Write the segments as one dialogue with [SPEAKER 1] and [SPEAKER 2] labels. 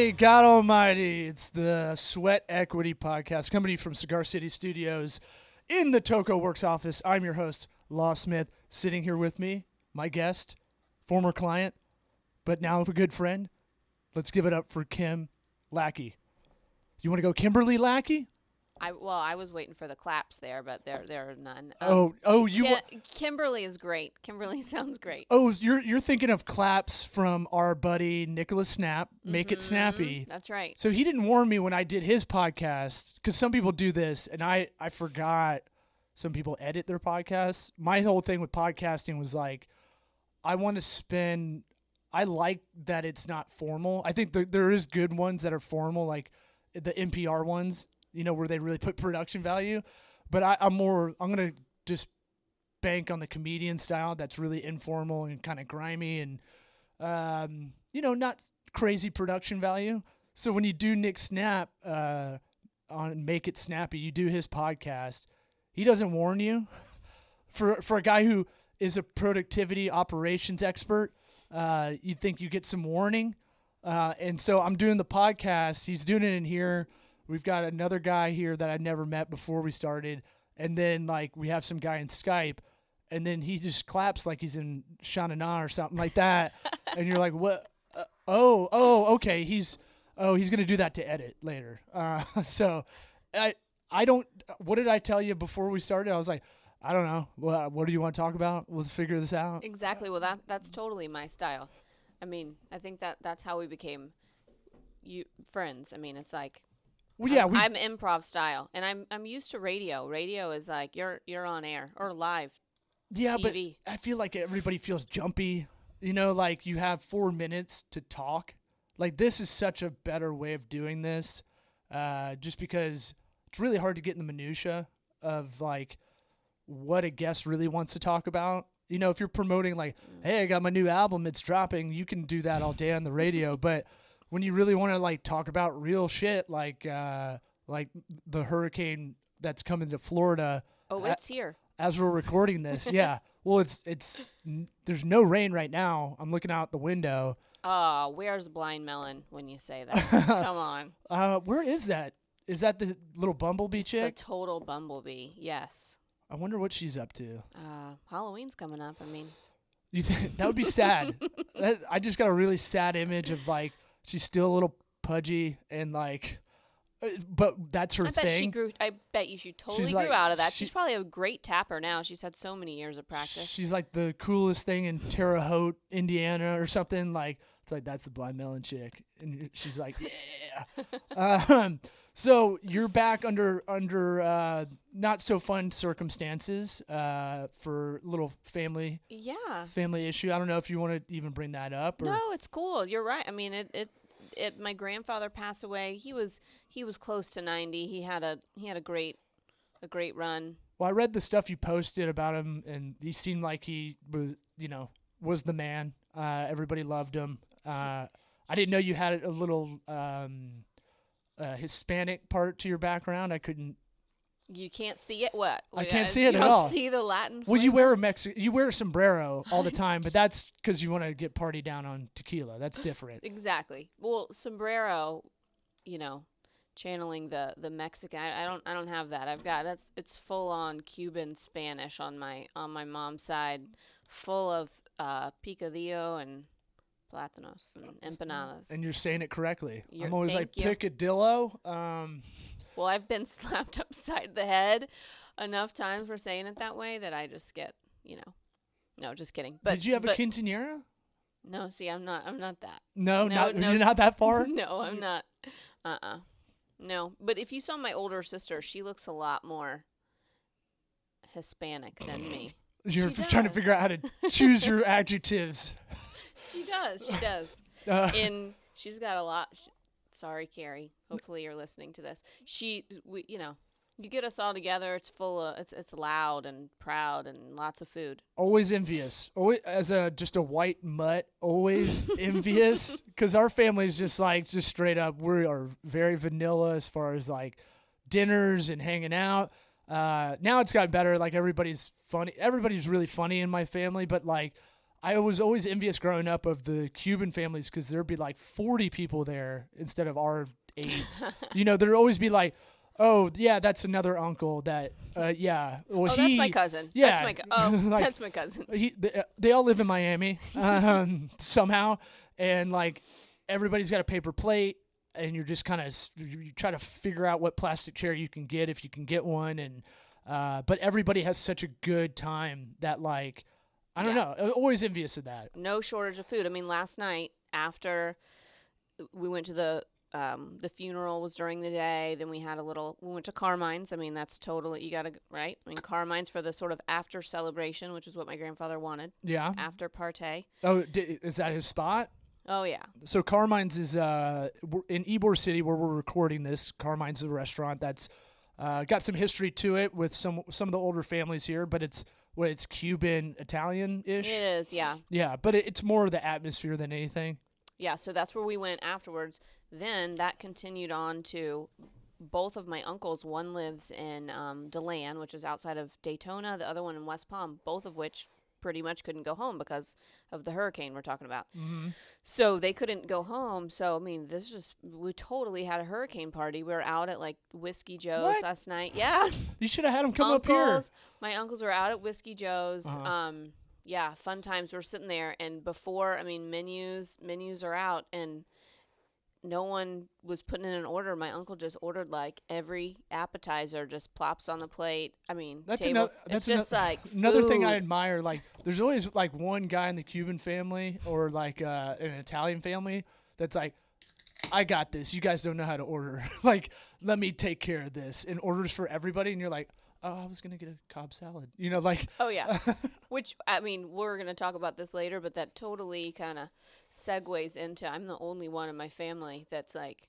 [SPEAKER 1] Hey, God Almighty. It's the Sweat Equity Podcast coming from Cigar City Studios in the Toco Works office. I'm your host, Law Smith. Sitting here with me, my guest, former client, but now a good friend. Let's give it up for Kim Lackey. You want to go Kimberly Lackey?
[SPEAKER 2] I was waiting for the claps there, but there are none.
[SPEAKER 1] Kimberly
[SPEAKER 2] is great. Kimberly sounds great.
[SPEAKER 1] Oh, you're thinking of claps from our buddy Nicholas Snap, Make It Snappy.
[SPEAKER 2] That's right.
[SPEAKER 1] So he didn't warn me when I did his podcast, because some people do this, and I forgot some people edit their podcasts. My whole thing with podcasting was like, I like that it's not formal. I think there is good ones that are formal, like the NPR ones, where they really put production value. But I'm going to just bank on the comedian style that's really informal and kind of grimy and, not crazy production value. So when you do Nick Snap on Make It Snappy, you do his podcast, he doesn't warn you. For a guy who is a productivity operations expert, you'd think you get some warning. And so I'm doing the podcast. He's doing it in here. We've got another guy here that I'd never met before we started. And then, we have some guy in Skype. And then he just claps like he's in Shanana or something like that. And you're like, what? Okay. He's going to do that to edit later. So I don't – what did I tell you before we started? I was like, I don't know. What do you want to talk about? Let's figure this out.
[SPEAKER 2] Exactly. Well, that's totally my style. I mean, I think that's how we became friends. I mean, it's like –
[SPEAKER 1] well, yeah,
[SPEAKER 2] I'm improv style, and I'm used to radio. Radio is like you're on air or live.
[SPEAKER 1] Yeah,
[SPEAKER 2] TV.
[SPEAKER 1] But I feel like everybody feels jumpy. Like you have 4 minutes to talk. Like this is such a better way of doing this, just because it's really hard to get in the minutia of like what a guest really wants to talk about. If you're promoting like, hey, I got my new album, it's dropping, you can do that all day on the radio, but when you really want to like talk about real shit, like the hurricane that's coming to Florida.
[SPEAKER 2] Oh, it's here
[SPEAKER 1] as we're recording this. Yeah. Well, it's there's no rain right now. I'm looking out the window.
[SPEAKER 2] Oh, where's Blind Melon when you say that? Come on.
[SPEAKER 1] Where is that? Is that the little bumblebee chick?
[SPEAKER 2] The total bumblebee. Yes.
[SPEAKER 1] I wonder what she's up to.
[SPEAKER 2] Halloween's coming up. I mean,
[SPEAKER 1] you think that would be sad? I just got a really sad image of like. She's still a little pudgy and like, but that's her thing.
[SPEAKER 2] I bet you she totally grew out of that. She's probably a great tapper now. She's had so many years of practice.
[SPEAKER 1] She's like the coolest thing in Terre Haute, Indiana or something. Like, it's like, that's the Blind Melon chick. And she's like, yeah. So you're back under not so fun circumstances for little family issue. I don't know if you want to even bring that up. Or?
[SPEAKER 2] No, it's cool. You're right. I mean, my grandfather passed away. He was close to 90. He had a great run.
[SPEAKER 1] Well, I read the stuff you posted about him, and he seemed like he was the man. Everybody loved him. I didn't know you had a little Hispanic part to your background. I couldn't.
[SPEAKER 2] You can't see it. What?
[SPEAKER 1] I can't see it at all.
[SPEAKER 2] You don't see the Latin flavor?
[SPEAKER 1] Well, you wear a sombrero all the time, but that's because you want to get party down on tequila. That's different.
[SPEAKER 2] Exactly. Well, sombrero, channeling the Mexican. I don't have that. I've got it's full on Cuban Spanish on my mom's side, full of picadillo and plátanos and empanadas.
[SPEAKER 1] And you're saying it correctly. I'm always like picadillo.
[SPEAKER 2] Well, I've been slapped upside the head enough times for saying it that way that I just get, no, just kidding. But
[SPEAKER 1] did you have a quinceañera?
[SPEAKER 2] No, see, I'm not that.
[SPEAKER 1] No, you're not that far?
[SPEAKER 2] No, I'm not. No, but if you saw my older sister, she looks a lot more Hispanic than me.
[SPEAKER 1] You're trying to figure out how to choose your adjectives.
[SPEAKER 2] She does. And she's got a lot. Sorry, Carrie. Hopefully you're listening to this. You get us all together. It's full of, it's loud and proud and lots of food.
[SPEAKER 1] Always envious. Always, as just a white mutt, always envious. Because our family is just straight up, we are very vanilla as far as like dinners and hanging out. Now it's gotten better. Like everybody's funny. Everybody's really funny in my family, but like I was always envious growing up of the Cuban families because there'd be like 40 people there instead of our 8. There'd always be like, oh, yeah, that's another uncle that, yeah. Well,
[SPEAKER 2] that's my cousin.
[SPEAKER 1] Yeah.
[SPEAKER 2] That's my cousin.
[SPEAKER 1] They all live in Miami somehow. And, like, everybody's got a paper plate, and you're just kind of you try to figure out what plastic chair you can get if you can get one. And but everybody has such a good time that, like, I don't know. I'm always envious of that.
[SPEAKER 2] No shortage of food. I mean, last night after we went to the funeral was during the day. Then we went to Carmine's. I mean, that's totally, you got to, right? I mean, Carmine's for the sort of after celebration, which is what my grandfather wanted.
[SPEAKER 1] Yeah.
[SPEAKER 2] After partay.
[SPEAKER 1] Oh, is that his spot?
[SPEAKER 2] Oh, yeah.
[SPEAKER 1] So Carmine's is in Ybor City where we're recording this. Carmine's is a restaurant that's got some history to it with some of the older families here, but it's Cuban Italian-ish.
[SPEAKER 2] It is, yeah.
[SPEAKER 1] Yeah, but it's more the atmosphere than anything.
[SPEAKER 2] Yeah, so that's where we went afterwards. Then that continued on to both of my uncles. One lives in DeLand, which is outside of Daytona. The other one in West Palm, both of which pretty much couldn't go home because of the hurricane we're talking about.
[SPEAKER 1] Mm-hmm.
[SPEAKER 2] So they couldn't go home. So, I mean, we totally had a hurricane party. We were out at, like, Whiskey Joe's last night. Yeah.
[SPEAKER 1] You should have had them come up here.
[SPEAKER 2] My uncles were out at Whiskey Joe's.
[SPEAKER 1] Uh-huh.
[SPEAKER 2] Yeah, fun times. We're sitting there, and before, I mean, menus are out, and no one was putting in an order. My uncle just ordered, like, every appetizer just plops on the plate. I mean, it's just like
[SPEAKER 1] another
[SPEAKER 2] food.
[SPEAKER 1] thing I admire. Like, there's always like one guy in the Cuban family or like an Italian family that's like, I got this. You guys don't know how to order. Like, let me take care of this. And orders for everybody, and you're like, oh, I was gonna get a Cobb salad. Like.
[SPEAKER 2] Oh yeah. Which, I mean, we're gonna talk about this later, but that totally kind of segues into I'm the only one in my family that's like,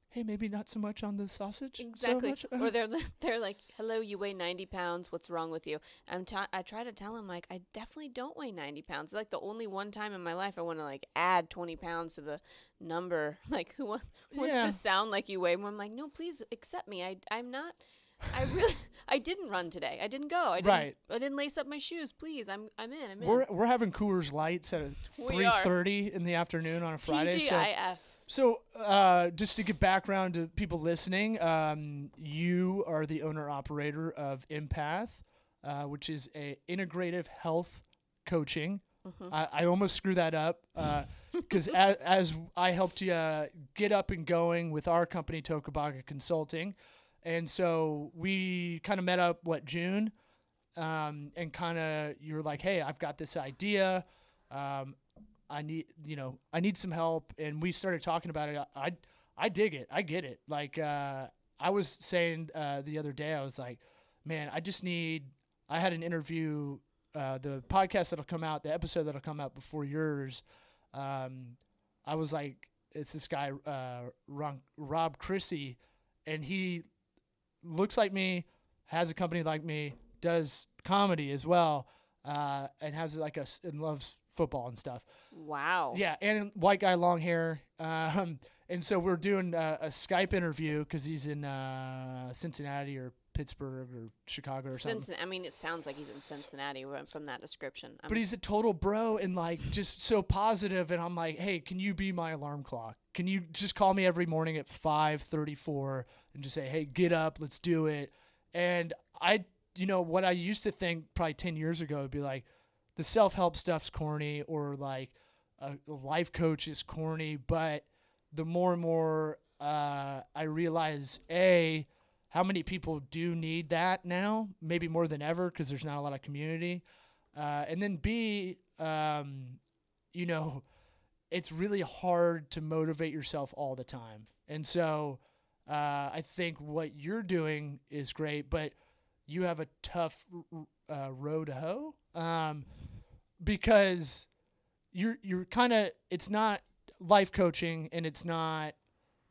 [SPEAKER 1] hey, maybe not so much on the sausage.
[SPEAKER 2] Exactly.
[SPEAKER 1] So much.
[SPEAKER 2] Or they're like, hello, you weigh 90 pounds. What's wrong with you? I try to tell them, like, I definitely don't weigh 90 pounds. It's like the only one time in my life I want to, like, add 20 pounds to the number. Like, who wants to sound like you weigh more? I'm like, no, please accept me. I'm not. I didn't run today. I didn't go. I didn't lace up my shoes. Please, I'm in.
[SPEAKER 1] We're having Coors Lights at 3:30 in the afternoon on a Friday.
[SPEAKER 2] TGIF.
[SPEAKER 1] So just to give background to people listening, you are the owner-operator of EMPATH, which is a integrative health coaching. Mm-hmm. I almost screwed that up because as I helped you get up and going with our company, Tocobaga Consulting, and so we kind of met up, June, and kind of you were like, hey, I've got this idea. I need some help, and we started talking about it. I dig it. I get it. Like I was saying the other day, I was like, man, I had an interview, the podcast that'll come out, the episode that'll come out before yours. I was like, it's this guy, Rob Chrissy, and he looks like me, has a company like me, does comedy as well, and has and loves football and stuff.
[SPEAKER 2] Wow.
[SPEAKER 1] Yeah, and white guy, long hair. And so we're doing a Skype interview because he's in Cincinnati or Pittsburgh or Chicago or something.
[SPEAKER 2] I mean, it sounds like he's in Cincinnati from that description.
[SPEAKER 1] But he's a total bro and like just so positive. And I'm like, hey, can you be my alarm clock? Can you just call me every morning at 5:34 and just say, hey, get up, let's do it. And what I used to think probably 10 years ago would be like, the self-help stuff's corny or like a life coach is corny. But the more and more I realize, how many people do need that now, maybe more than ever because there's not a lot of community. And then B, it's really hard to motivate yourself all the time. And so I think what you're doing is great, but you have a tough row to hoe because you're kind of, it's not life coaching and it's not,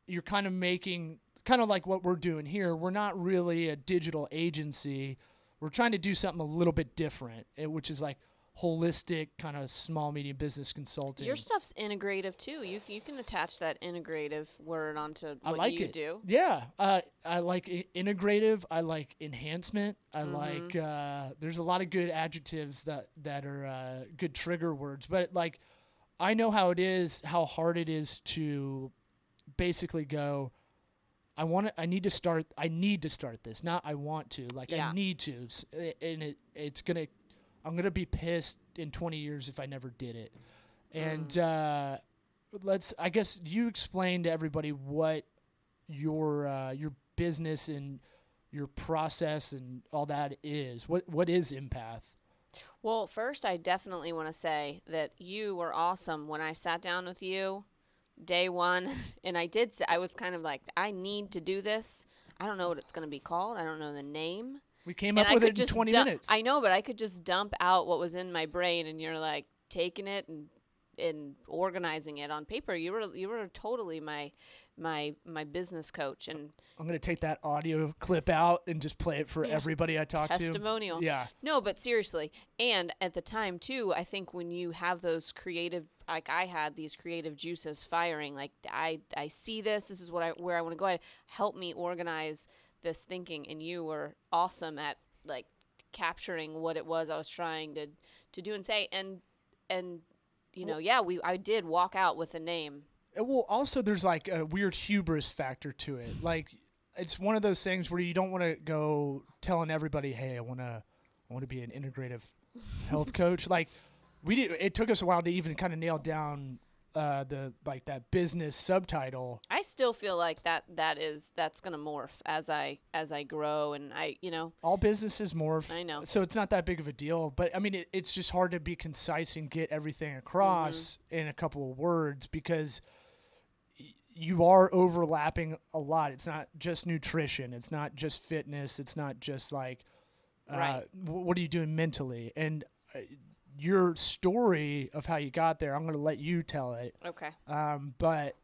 [SPEAKER 1] you're kind of making, kind of like what we're doing here. We're not really a digital agency. We're trying to do something a little bit different, which is like holistic kind of small medium business consulting.
[SPEAKER 2] Your stuff's integrative too. You can attach that integrative word onto what
[SPEAKER 1] I like
[SPEAKER 2] you
[SPEAKER 1] it.
[SPEAKER 2] do.
[SPEAKER 1] Yeah, I like integrative. I like enhancement. I like there's a lot of good adjectives that are good trigger words. But like, I know how hard it is to basically go. I need to start this. Not I want to. Like I need to, and I'm gonna be pissed in 20 years if I never did it. And I guess you explain to everybody what your business and your process and all that is. What is Empath?
[SPEAKER 2] Well, first, I definitely want to say that you were awesome when I sat down with you day one, and I was kind of like, I need to do this. I don't know what it's going to be called. I don't know the name.
[SPEAKER 1] We came up with it in 20 minutes.
[SPEAKER 2] I know, but I could just dump out what was in my brain, and you're like taking it and organizing it on paper. You were totally my business coach, and
[SPEAKER 1] I'm gonna take that audio clip out and just play it for everybody I talk to.
[SPEAKER 2] Testimonial.
[SPEAKER 1] Yeah.
[SPEAKER 2] No, but seriously, and at the time too, I think when you have those creative, like I had these creative juices firing, like I see this is where I want to go. Help me organize this thinking, and you were awesome at like capturing what it was I was trying to do and say, and you know, I did walk out with a name.
[SPEAKER 1] Well, also there's like a weird hubris factor to it. Like it's one of those things where you don't want to go telling everybody, "Hey, I want to be an integrative health coach." Like it took us a while to even kind of nail down that business subtitle.
[SPEAKER 2] I still feel like that's going to morph as I grow, and all
[SPEAKER 1] businesses morph.
[SPEAKER 2] I know.
[SPEAKER 1] So it's not that big of a deal, but I mean it's just hard to be concise and get everything across in a couple of words because you are overlapping a lot. It's not just nutrition, it's not just fitness, it's not just like what are you doing mentally, and your story of how you got there, I'm going to let you tell it.
[SPEAKER 2] Okay.
[SPEAKER 1] But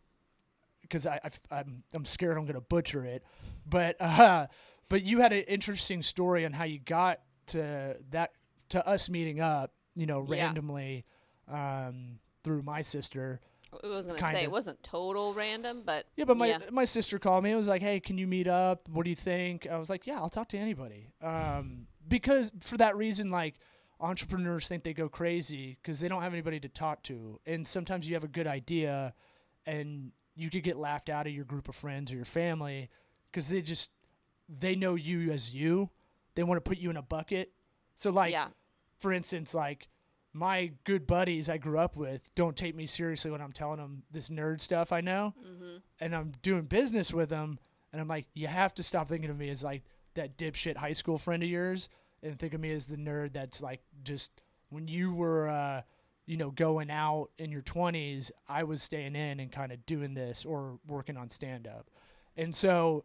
[SPEAKER 1] because I'm scared I'm going to butcher it, but you had an interesting story on how you got to us meeting up, randomly, through my sister.
[SPEAKER 2] I was going to say it wasn't total random, but
[SPEAKER 1] my sister called me. It was like, "Hey, can you meet up? What do you think?" I was like, "Yeah, I'll talk to anybody." Because for that reason, like, entrepreneurs think they go crazy because they don't have anybody to talk to. And sometimes you have a good idea and you could get laughed out of your group of friends or your family because they know you as you. They want to put you in a bucket. So like, for instance, like my good buddies I grew up with don't take me seriously when I'm telling them this nerd stuff I know. Mm-hmm. And I'm doing business with them. And I'm like, you have to stop thinking of me as like that dipshit high school friend of yours. And think of me as the nerd that's like just when you were, going out in your 20s, I was staying in and kind of doing this or working on stand-up. And so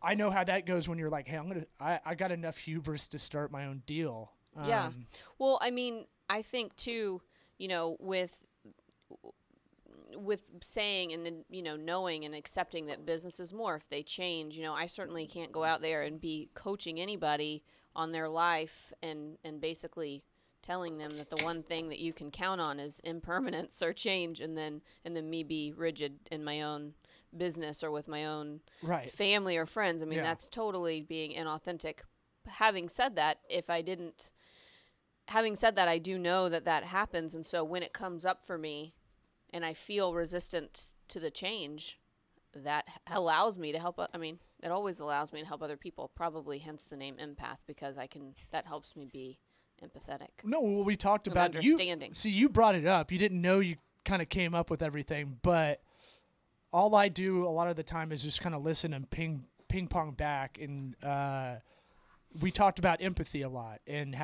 [SPEAKER 1] I know how that goes when you're like, hey, I got enough hubris to start my own deal.
[SPEAKER 2] Yeah. Well, I mean, I think too, with saying and knowing and accepting that businesses morph, they change. I certainly can't go out there and be coaching anybody on their life and basically telling them that the one thing that you can count on is impermanence or change, and then me be rigid in my own business or with my own family or friends. I mean, that's totally being inauthentic. Having said that, I do know that happens, and so when it comes up for me and I feel resistant to the change, that allows me to help. It always allows me to help other people, probably hence the name Empath, because that helps me be empathetic.
[SPEAKER 1] No, well, we talked about
[SPEAKER 2] understanding.
[SPEAKER 1] You brought it up. You didn't know you kind of came up with everything, but all I do a lot of the time is just kind of listen and ping pong back. And we talked about empathy a lot and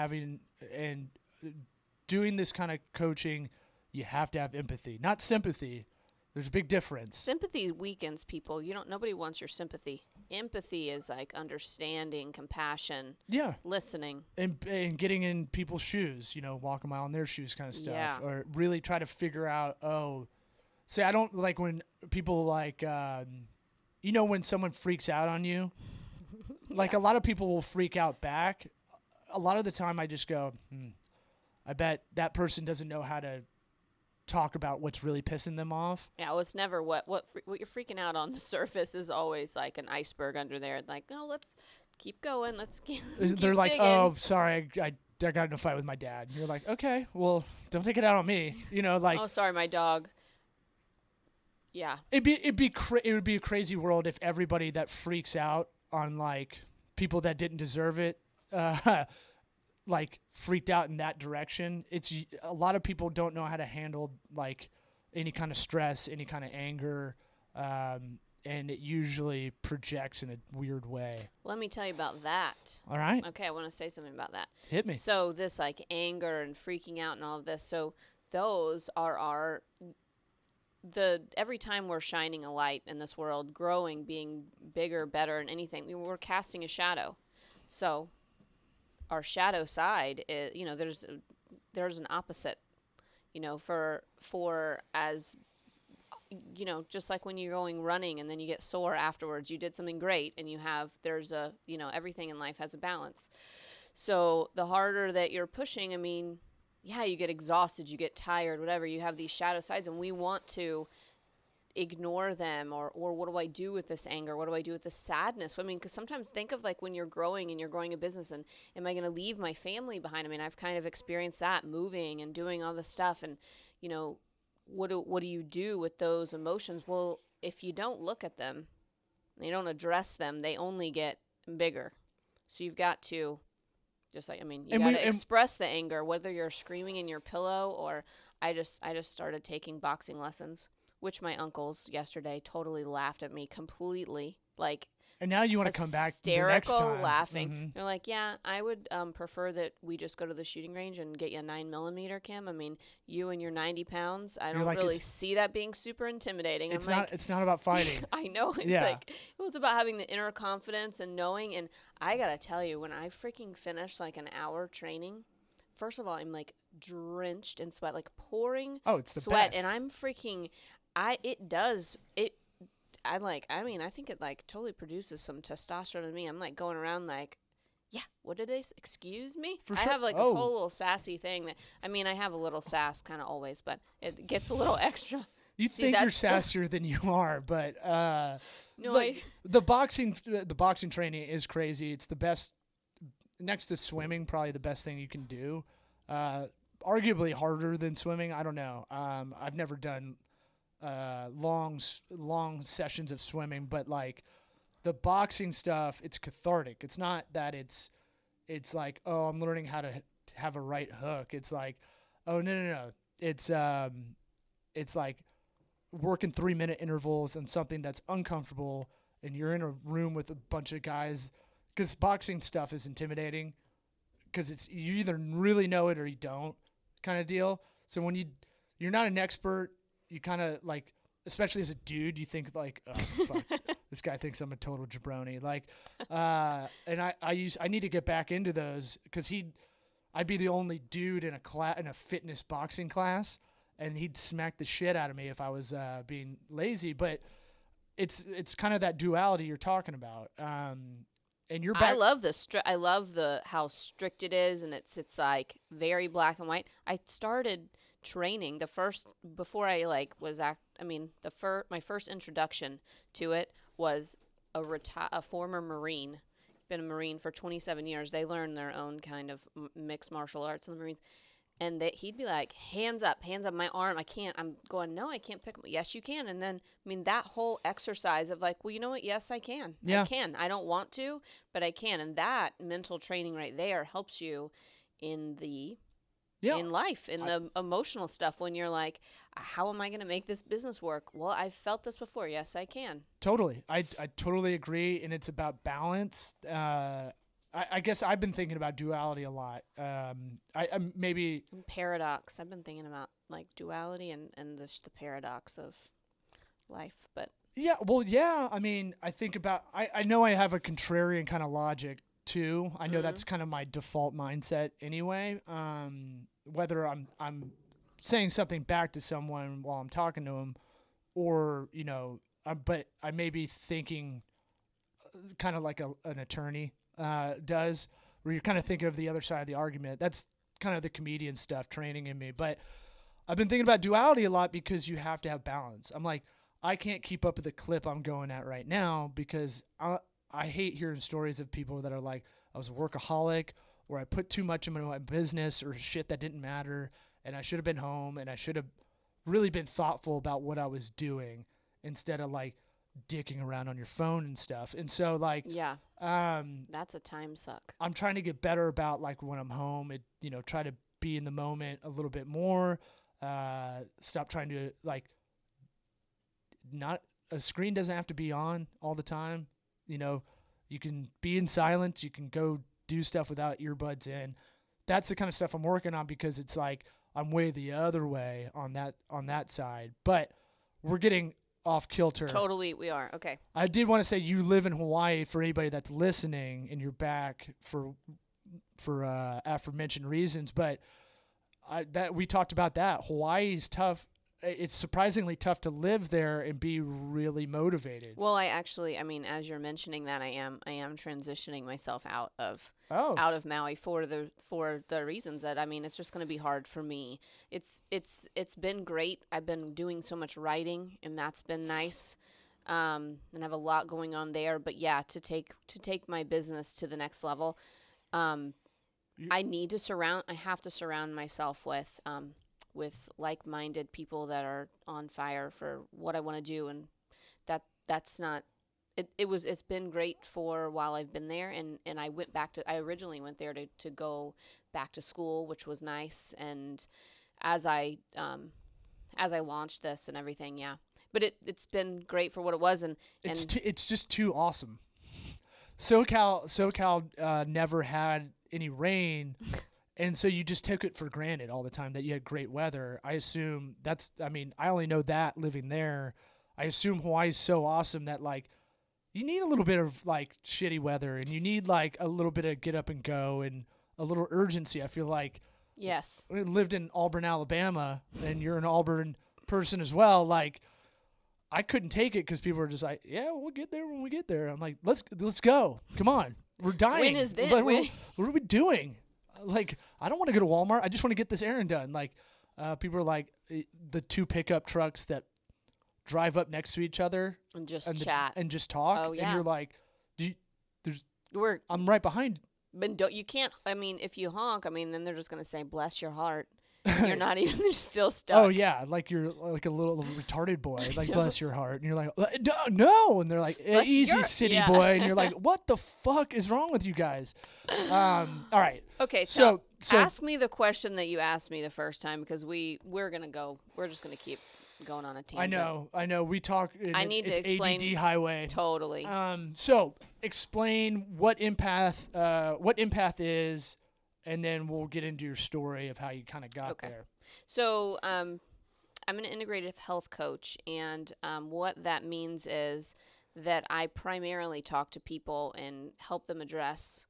[SPEAKER 1] doing this kind of coaching. You have to have empathy, not sympathy. There's a big difference.
[SPEAKER 2] Sympathy weakens people. Nobody wants your sympathy. Empathy is like understanding, compassion, listening. And
[SPEAKER 1] getting in people's shoes, walk a mile in their shoes kind of stuff. Yeah. Or really try to figure out, I don't like when people like, when someone freaks out on you. Like a lot of people will freak out back. A lot of the time I just go, I bet that person doesn't know how to talk about what's really pissing them off.
[SPEAKER 2] Yeah, well, it's never what you're freaking out on the surface is always like an iceberg under there. Like, no, let's keep going. Let's keep
[SPEAKER 1] They're like,
[SPEAKER 2] digging.
[SPEAKER 1] oh, sorry, I got in a fight with my dad. And you're like, okay, well, don't take it out on me. Like,
[SPEAKER 2] oh, sorry, my dog. Yeah.
[SPEAKER 1] It would be a crazy world if everybody that freaks out on like people that didn't deserve it, like freaked out in that direction. It's a lot of people don't know how to handle like any kind of stress, any kind of anger, and it usually projects in a weird way.
[SPEAKER 2] Let me tell you about that.
[SPEAKER 1] All right.
[SPEAKER 2] Okay, I want to say something about that.
[SPEAKER 1] Hit me.
[SPEAKER 2] So this like anger and freaking out and all of this. So those are every time we're shining a light in this world, growing, being bigger, better, and anything, we're casting a shadow. So our shadow side is, there's an opposite, for as, just like when you're going running and then you get sore afterwards, you did something great and there's a, everything in life has a balance. So the harder that you're pushing, I mean, yeah, you get exhausted, you get tired, whatever. You have these shadow sides, and we want to ignore them, or what do I do with this anger? What do I do with this sadness? I mean, because sometimes think of like when you're growing and you're growing a business, and am I going to leave my family behind? I mean, I've kind of experienced that, moving and doing all this stuff, and what do you do with those emotions? Well, if you don't look at them, and you don't address them, they only get bigger. So you've got to. Just like, I mean, you got to express the anger, whether you're screaming in your pillow or I just started taking boxing lessons, which my uncles yesterday totally laughed at me completely. Like,
[SPEAKER 1] and now you want to come back the next time.
[SPEAKER 2] Laughing.
[SPEAKER 1] Mm-hmm.
[SPEAKER 2] They're like, yeah, I would prefer that we just go to the shooting range and get you a 9mm, Kim. I mean, you and your 90 pounds, I don't really see that being super intimidating.
[SPEAKER 1] It's not about fighting.
[SPEAKER 2] I know. It's about having the inner confidence and knowing. And I got to tell you, when I freaking finished like an hour training, first of all, I'm like drenched in sweat, like pouring
[SPEAKER 1] it's the
[SPEAKER 2] sweat.
[SPEAKER 1] best.
[SPEAKER 2] And I'm freaking, I think it like totally produces some testosterone in me. I'm like going around like, yeah, what did they excuse me?
[SPEAKER 1] For
[SPEAKER 2] I
[SPEAKER 1] sure.
[SPEAKER 2] have like this whole little sassy thing that, I mean, I have a little sass kind of always, but it gets a little extra.
[SPEAKER 1] You think you're sassier than you are, but
[SPEAKER 2] no,
[SPEAKER 1] the boxing training is crazy. It's the best, next to swimming, probably the best thing you can do. Arguably harder than swimming. I don't know. I've never done long sessions of swimming, but like the boxing stuff, it's cathartic. It's not that it's like, oh, I'm learning how to have a right hook. It's like, oh, no. It's like working 3-minute intervals and something that's uncomfortable, and you're in a room with a bunch of guys, because boxing stuff is intimidating, because you either really know it or you don't, kind of deal. So when you're not an expert, you kind of like, especially as a dude, you think like, oh fuck, this guy thinks I'm a total jabroni. Like, and I need to get back into those, because I'd be the only dude in a fitness boxing class, and he'd smack the shit out of me if I was being lazy. But it's kind of that duality you're talking about. And you're back.
[SPEAKER 2] I love I love how strict it is, and it's like very black and white. I started training my first introduction to it was a former Marine, been a Marine for 27 years. They learn their own kind of mixed martial arts in the Marines. And he'd be like, hands up, my arm, I can't. I'm going, no, I can't pick them. Yes, you can. And then, I mean, that whole exercise of like, well, you know what? Yes, I can.
[SPEAKER 1] Yeah.
[SPEAKER 2] I can. I don't want to, but I can. And that mental training right there helps you in life, in the emotional stuff, when you're like, how am I going to make this business work? Well, I've felt this before. Yes, I can.
[SPEAKER 1] Totally. I totally agree. And it's about balance. I guess I've been thinking about duality a lot. I maybe
[SPEAKER 2] paradox. I've been thinking about like duality and the paradox of life. But
[SPEAKER 1] yeah, well, yeah. I mean, I think about. I know I have a contrarian kind of logic too. I know that's kind of my default mindset anyway. Whether I'm saying something back to someone while I'm talking to them, or but I may be thinking kind of like an attorney does, where you're kind of thinking of the other side of the argument. That's kind of the comedian stuff training in me. But I've been thinking about duality a lot because you have to have balance. I'm like, I can't keep up with the clip I'm going at right now because I hate hearing stories of people that are like, I was a workaholic, or I put too much into my business, or shit that didn't matter, and I should have been home, and I should have really been thoughtful about what I was doing instead of like dicking around on your phone and stuff. And so like,
[SPEAKER 2] that's a time suck.
[SPEAKER 1] I'm trying to get better about like when I'm home, try to be in the moment a little bit more. Stop trying to like, not a screen doesn't have to be on all the time. You can be in silence. You can go do stuff without earbuds in. That's the kind of stuff I'm working on because it's like I'm way the other way on that side. But we're getting off kilter.
[SPEAKER 2] Totally, we are. Okay.
[SPEAKER 1] I did want to say you live in Hawaii for anybody that's listening, and you're back for aforementioned reasons. But we talked about that. Hawaii's tough. It's surprisingly tough to live there and be really motivated.
[SPEAKER 2] Well, I mean, as you're mentioning that, I am transitioning myself out of Maui for the reasons that, I mean, it's just going to be hard for me. It's been great. I've been doing so much writing, and that's been nice. And I have a lot going on there. But yeah, to take my business to the next level, I have to surround myself with like-minded people that are on fire for what I want to do, and that's not it's been great for while I've been there, and I originally went there to go back to school, which was nice, and as I launched this and everything, yeah, but it's been great for what it was, and
[SPEAKER 1] it's just too awesome. SoCal never had any rain. And so you just took it for granted all the time that you had great weather. I assume I only know that living there. I assume Hawaii's so awesome that like you need a little bit of like shitty weather, and you need like a little bit of get up and go and a little urgency. I feel like
[SPEAKER 2] yes.
[SPEAKER 1] I lived in Auburn, Alabama, and you're an Auburn person as well. Like I couldn't take it because people were just like, yeah, we'll get there when we get there. I'm like, let's go. Come on. We're dying.
[SPEAKER 2] When is this?
[SPEAKER 1] What are we doing? Like, I don't want to go to Walmart. I just want to get this errand done. Like, people are like the two pickup trucks that drive up next to each other
[SPEAKER 2] and just chat
[SPEAKER 1] and just talk.
[SPEAKER 2] Oh, yeah.
[SPEAKER 1] And you're like, I'm right behind.
[SPEAKER 2] But you can't. I mean, if you honk, I mean, then they're just gonna say, "Bless your heart." And you're not even. They're still stuck.
[SPEAKER 1] Oh yeah, like you're like a little retarded boy. Like bless your heart, and you're like, no, and they're like, easy city boy, and you're like, what the fuck is wrong with you guys? All right.
[SPEAKER 2] Okay, so ask me the question that you asked me the first time, because we're just gonna keep going on a tangent.
[SPEAKER 1] I know. We talk.
[SPEAKER 2] I need to explain.
[SPEAKER 1] ADD highway.
[SPEAKER 2] Totally.
[SPEAKER 1] So explain what empath is. And then we'll get into your story of how you kind of got there.
[SPEAKER 2] So I'm an integrative health coach, and what that means is that I primarily talk to people and help them address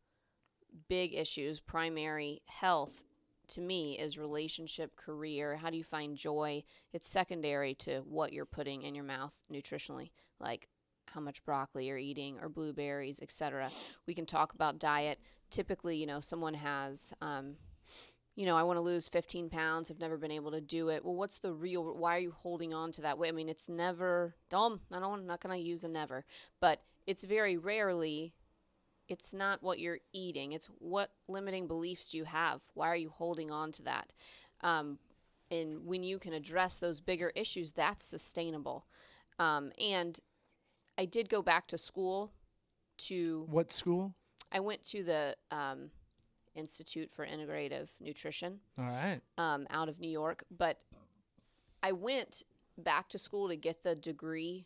[SPEAKER 2] big issues. Primary health, to me, is relationship, career. How do you find joy? It's secondary to what you're putting in your mouth nutritionally, like how much broccoli you're eating or blueberries, etc. We can talk about diet. Typically, someone has, I want to lose 15 pounds. I've never been able to do it. Well, what's the real, why are you holding on to that weight? I mean, it's never, I'm not going to use a never, but it's very rarely, it's not what you're eating. It's what limiting beliefs do you have? Why are you holding on to that? And when you can address those bigger issues, that's sustainable. And I did go back to school to...
[SPEAKER 1] What school?
[SPEAKER 2] I went to the Institute for Integrative Nutrition.
[SPEAKER 1] All right.
[SPEAKER 2] Out of New York. But I went back to school to get the degree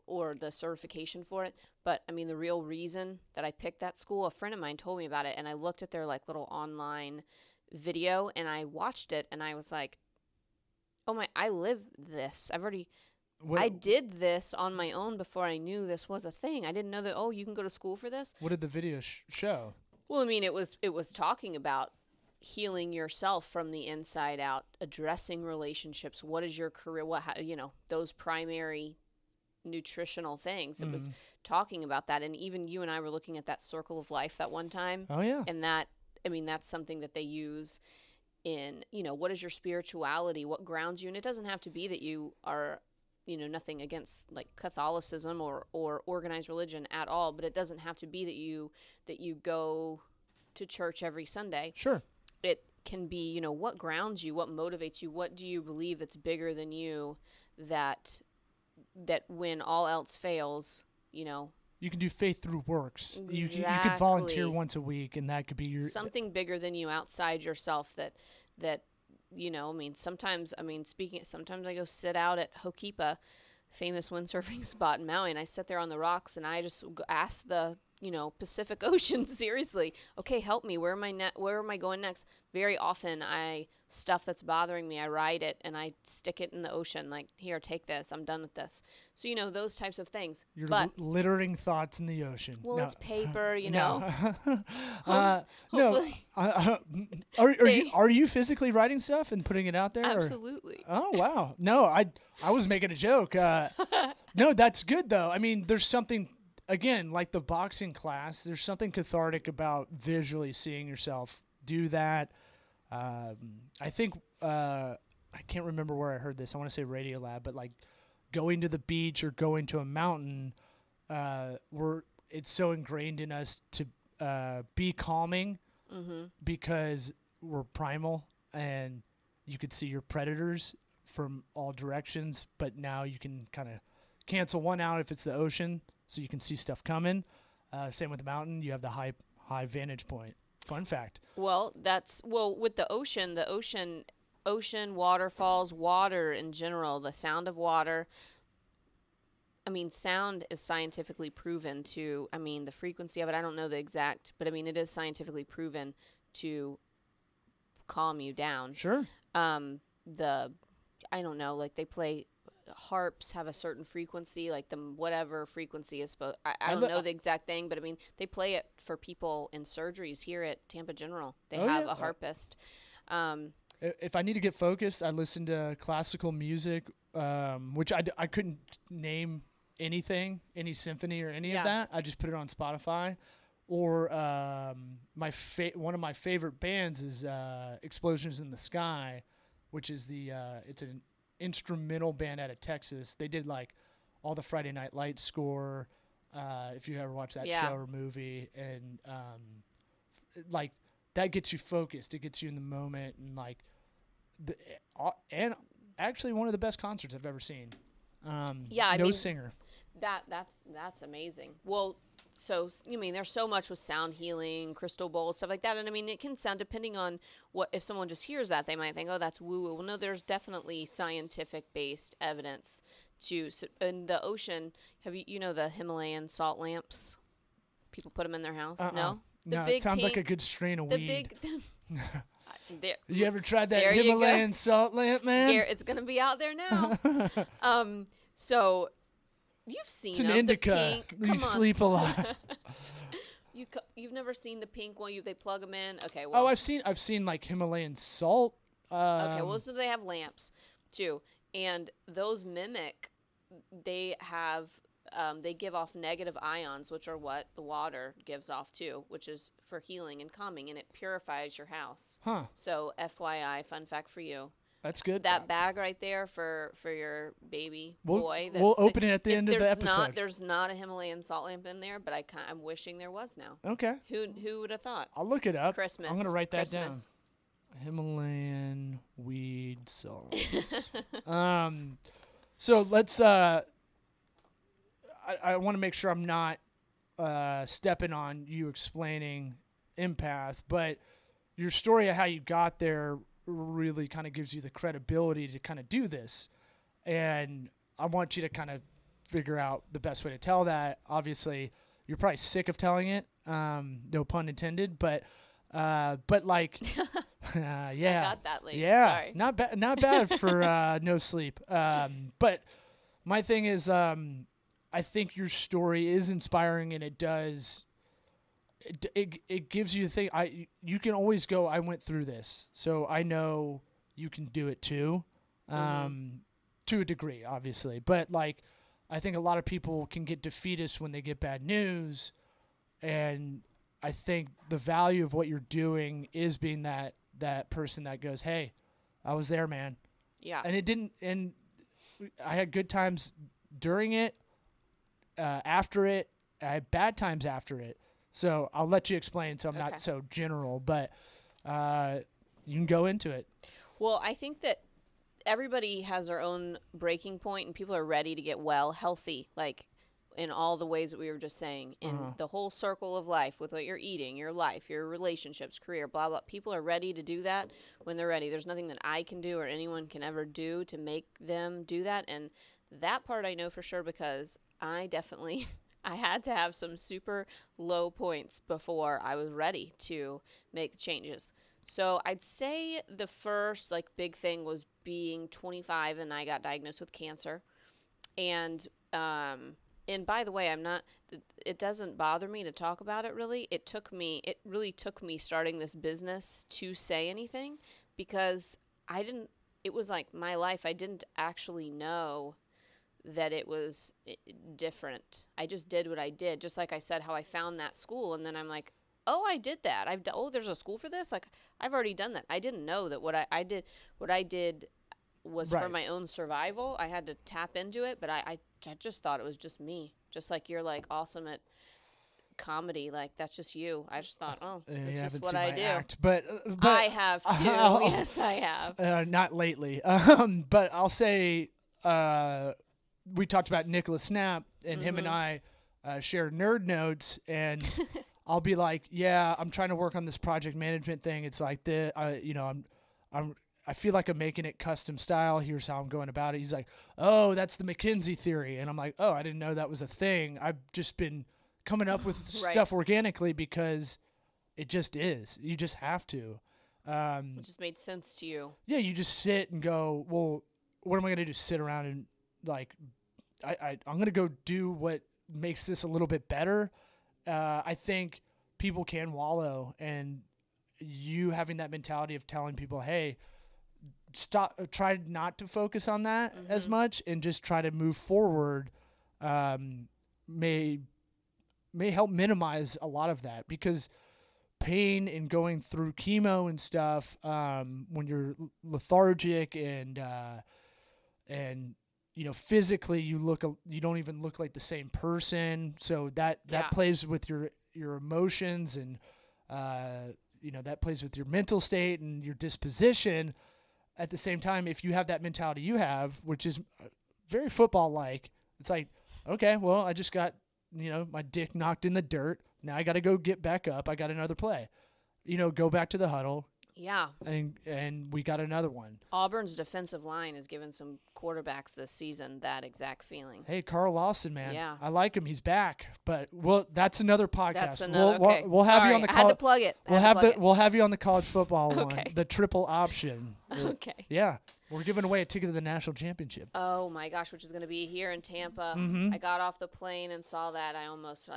[SPEAKER 2] or the certification for it. But, I mean, the real reason that I picked that school, a friend of mine told me about it, and I looked at their, little online video, and I watched it, and I was like, oh, I live this. I did this on my own before I knew this was a thing. I didn't know that, you can go to school for this.
[SPEAKER 1] What did the video show?
[SPEAKER 2] Well, I mean, it was talking about healing yourself from the inside out, addressing relationships. What is your career? Those primary nutritional things. It was talking about that. And even you and I were looking at that circle of life that one time.
[SPEAKER 1] Oh, yeah.
[SPEAKER 2] And that's something that they use. what is your spirituality, what grounds you. And it doesn't have to be that you are, nothing against like Catholicism or organized religion at all, but it doesn't have to be that you go to church every Sunday.
[SPEAKER 1] Sure.
[SPEAKER 2] It can be, what grounds you, what motivates you, what do you believe that's bigger than you, that when all else fails,
[SPEAKER 1] you can do faith through works.
[SPEAKER 2] Exactly.
[SPEAKER 1] You could volunteer once a week, and that could be your
[SPEAKER 2] something bigger than you outside yourself. That sometimes I go sit out at Hokipa, famous windsurfing spot in Maui, and I sit there on the rocks and I just ask the Pacific Ocean, seriously, okay, help me. Where am I going next? Very often stuff that's bothering me, I write it and I stick it in the ocean. Like, here, take this. I'm done with this. So, those types of things.
[SPEAKER 1] You're littering thoughts in the ocean.
[SPEAKER 2] Well,
[SPEAKER 1] no.
[SPEAKER 2] it's paper,
[SPEAKER 1] No.
[SPEAKER 2] Hopefully.
[SPEAKER 1] Are you physically writing stuff and putting it out there?
[SPEAKER 2] Absolutely.
[SPEAKER 1] Oh, wow. No, I was making a joke. No, that's good though. I mean, there's something, again, like the boxing class, there's something cathartic about visually seeing yourself do that. I think, I can't remember where I heard this. I want to say Radiolab, but like going to the beach or going to a mountain, it's so ingrained in us to be calming because we're primal and you could see your predators from all directions, but now you can kind of cancel one out if it's the ocean, so you can see stuff coming. Same with the mountain. You have the high vantage point. Fun fact.
[SPEAKER 2] Well, with the ocean, waterfalls, water in general, the sound of water. I mean, sound is scientifically proven to, the frequency of it, I don't know the exact, but it is scientifically proven to calm you down.
[SPEAKER 1] Sure.
[SPEAKER 2] I don't know, like they play harps have a certain frequency, like the whatever frequency is supposed. I don't know the exact thing, but they play it for people in surgeries here at Tampa General. They have a harpist.
[SPEAKER 1] If I need to get focused, I listen to classical music, which I couldn't name anything, any symphony or any of that. I just put it on Spotify. Or one of my favorite bands is Explosions in the Sky, which is it's an instrumental band out of Texas. They did like all the Friday Night Lights score, if you ever watched that show or movie, and like that gets you focused. It gets you in the moment, and like and actually one of the best concerts I've ever seen. Singer.
[SPEAKER 2] That's amazing. Well, so there's so much with sound healing, crystal bowls, stuff like that, and it can sound, depending on what, if someone just hears that, they might think, oh, that's woo woo. Well, no, there's definitely scientific based evidence in the ocean. Have you the Himalayan salt lamps? People put them in their house. No,
[SPEAKER 1] it sounds like a good strain of weed. You ever tried that
[SPEAKER 2] there
[SPEAKER 1] Himalayan salt lamp, man?
[SPEAKER 2] Here, it's gonna be out there now. So. You've seen
[SPEAKER 1] it's an indica.
[SPEAKER 2] The pink.
[SPEAKER 1] You sleep a lot.
[SPEAKER 2] You've never seen the pink one. They plug them in. Okay. Well.
[SPEAKER 1] Oh, I've seen like Himalayan salt.
[SPEAKER 2] Okay. Well, so they have lamps too, and those mimic. They have. They give off negative ions, which are what the water gives off too, which is for healing and calming, and it purifies your house.
[SPEAKER 1] Huh.
[SPEAKER 2] So, FYI, fun fact for you.
[SPEAKER 1] That's good.
[SPEAKER 2] That bag right there for your baby boy.
[SPEAKER 1] We'll open it at the end of the episode.
[SPEAKER 2] There's not a Himalayan salt lamp in there, but I'm wishing there was now.
[SPEAKER 1] Okay.
[SPEAKER 2] Who would have thought?
[SPEAKER 1] I'll look it up.
[SPEAKER 2] Christmas.
[SPEAKER 1] I'm going to write that down. Himalayan weed salt. So let's. I want to make sure I'm not stepping on you explaining empath, but your story of how you got there really kind of gives you the credibility to kind of do this, and I want you to kind of figure out the best way to tell that. Obviously you're probably sick of telling it, no pun intended, but like
[SPEAKER 2] I got that late.
[SPEAKER 1] Sorry. Not bad for no sleep, but my thing is I think your story is inspiring, and it does it gives you the thing. You can always go, I went through this, so I know you can do it too, to a degree, obviously. But like, I think a lot of people can get defeatist when they get bad news, and I think the value of what you're doing is being that that person that goes, hey, I was there, man.
[SPEAKER 2] Yeah.
[SPEAKER 1] And I had good times during it, after it. I had bad times after it. So I'll let you explain so I'm not so general, but you can go into it.
[SPEAKER 2] Well, I think that everybody has their own breaking point, and people are ready to get well, healthy, like in all the ways that we were just saying, in the whole circle of life with what you're eating, your life, your relationships, career, blah, blah. People are ready to do that when they're ready. There's nothing that I can do or anyone can ever do to make them do that. And that part I know for sure, because I had to have some super low points before I was ready to make the changes. So I'd say the first big thing was being 25, and I got diagnosed with cancer. And by the way, it doesn't bother me to talk about it really. It really took me starting this business to say anything, because it was like my life. I didn't actually know that it was different. I just did what I did. Just like I said, how I found that school, and then I'm like, oh, I did that. There's a school for this? Like, I've already done that. I didn't know that what I did was for my own survival. I had to tap into it, but I just thought it was just me. Just like you're awesome at comedy, that's just you. I just thought, this is what I do.
[SPEAKER 1] Act, but
[SPEAKER 2] I have too. Yes, I have.
[SPEAKER 1] Not lately. But I'll say we talked about Nicholas Snap, and him and I share nerd notes, and I'll be like, yeah, I'm trying to work on this project management thing. It's like I feel like I'm making it custom style. Here's how I'm going about it. He's like, oh, that's the McKinsey theory. And I'm like, oh, I didn't know that was a thing. I've just been coming up with stuff organically because it just is. You just have to.
[SPEAKER 2] It just made sense to you.
[SPEAKER 1] Yeah, you just sit and go, well, what am I going to do? Sit around and I'm going to go do what makes this a little bit better. I think people can wallow, and you having that mentality of telling people, hey, try not to focus on that as much and just try to move forward, may help minimize a lot of that, because pain and going through chemo and stuff, when you're lethargic and physically you don't even look like the same person. So that plays with your emotions, and that plays with your mental state and your disposition. At the same time, if you have that mentality you have, which is very football-like, it's like, okay, well, I just got, my dick knocked in the dirt. Now I got to go get back up. I got another play. Go back to the huddle.
[SPEAKER 2] Yeah.
[SPEAKER 1] And we got another one.
[SPEAKER 2] Auburn's defensive line has given some quarterbacks this season that exact feeling.
[SPEAKER 1] Hey, Carl Lawson, man.
[SPEAKER 2] Yeah.
[SPEAKER 1] I like him. He's back. But that's another podcast.
[SPEAKER 2] That's another. Okay.
[SPEAKER 1] We'll have you on the
[SPEAKER 2] I had to plug it.
[SPEAKER 1] We'll have you on the college football one, the triple option.
[SPEAKER 2] Okay.
[SPEAKER 1] Yeah. We're giving away a ticket to the national championship.
[SPEAKER 2] Oh my gosh, which is going to be here in Tampa. I got off the plane and saw that. I almost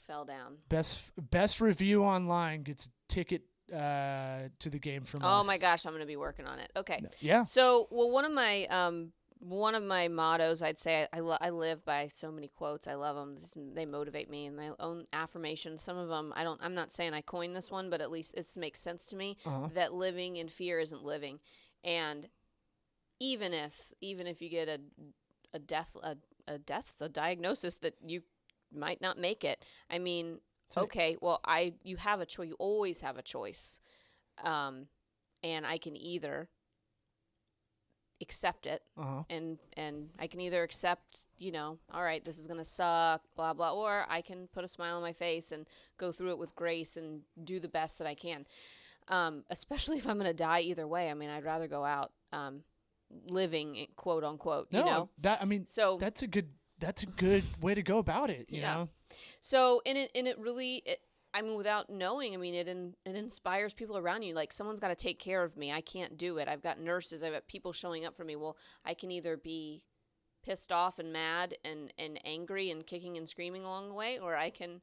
[SPEAKER 2] fell down.
[SPEAKER 1] Best review online gets ticket to the game from us.
[SPEAKER 2] Oh my gosh, I'm going to be working on it. Okay.
[SPEAKER 1] Yeah.
[SPEAKER 2] So, one of my mottos, I'd say, I live by so many quotes. I love them. They motivate me, and my own affirmations. Some of them, I'm not saying I coined this one, but at least it makes sense to me that living in fear isn't living. And even if you get a diagnosis that you might not make it, I mean, okay, well, you have a choice. You always have a choice. And I can either accept it and I can either accept, all right, this is going to suck, blah, blah, or I can put a smile on my face and go through it with grace and do the best that I can. Especially if I'm going to die either way. I mean, I'd rather go out, living, quote unquote,
[SPEAKER 1] that's a good way to go about it, you know?
[SPEAKER 2] So, it really, without knowing, it inspires people around you. Like, someone's got to take care of me. I can't do it. I've got nurses. I've got people showing up for me. Well, I can either be pissed off and mad and angry and kicking and screaming along the way, or I can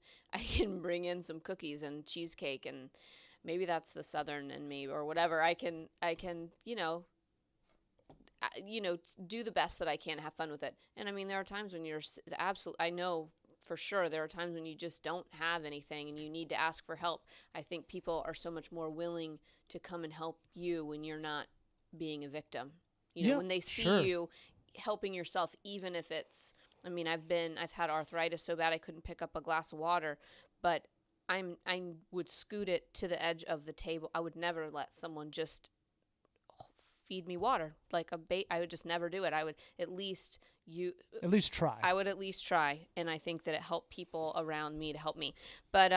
[SPEAKER 2] bring in some cookies and cheesecake, and maybe that's the Southern in me or whatever. I can do the best that I can, have fun with it. And there are times when you're I know for sure, there are times when you just don't have anything and you need to ask for help. I think people are so much more willing to come and help you when you're not being a victim. You know, when they see you helping yourself, even if it's, I mean, I've had arthritis so bad I couldn't pick up a glass of water, but I would scoot it to the edge of the table. I would never let someone just feed me water like a bait. I would just never do it. I would at least
[SPEAKER 1] try.
[SPEAKER 2] I would at least try, and I think that it helped people around me to help me. But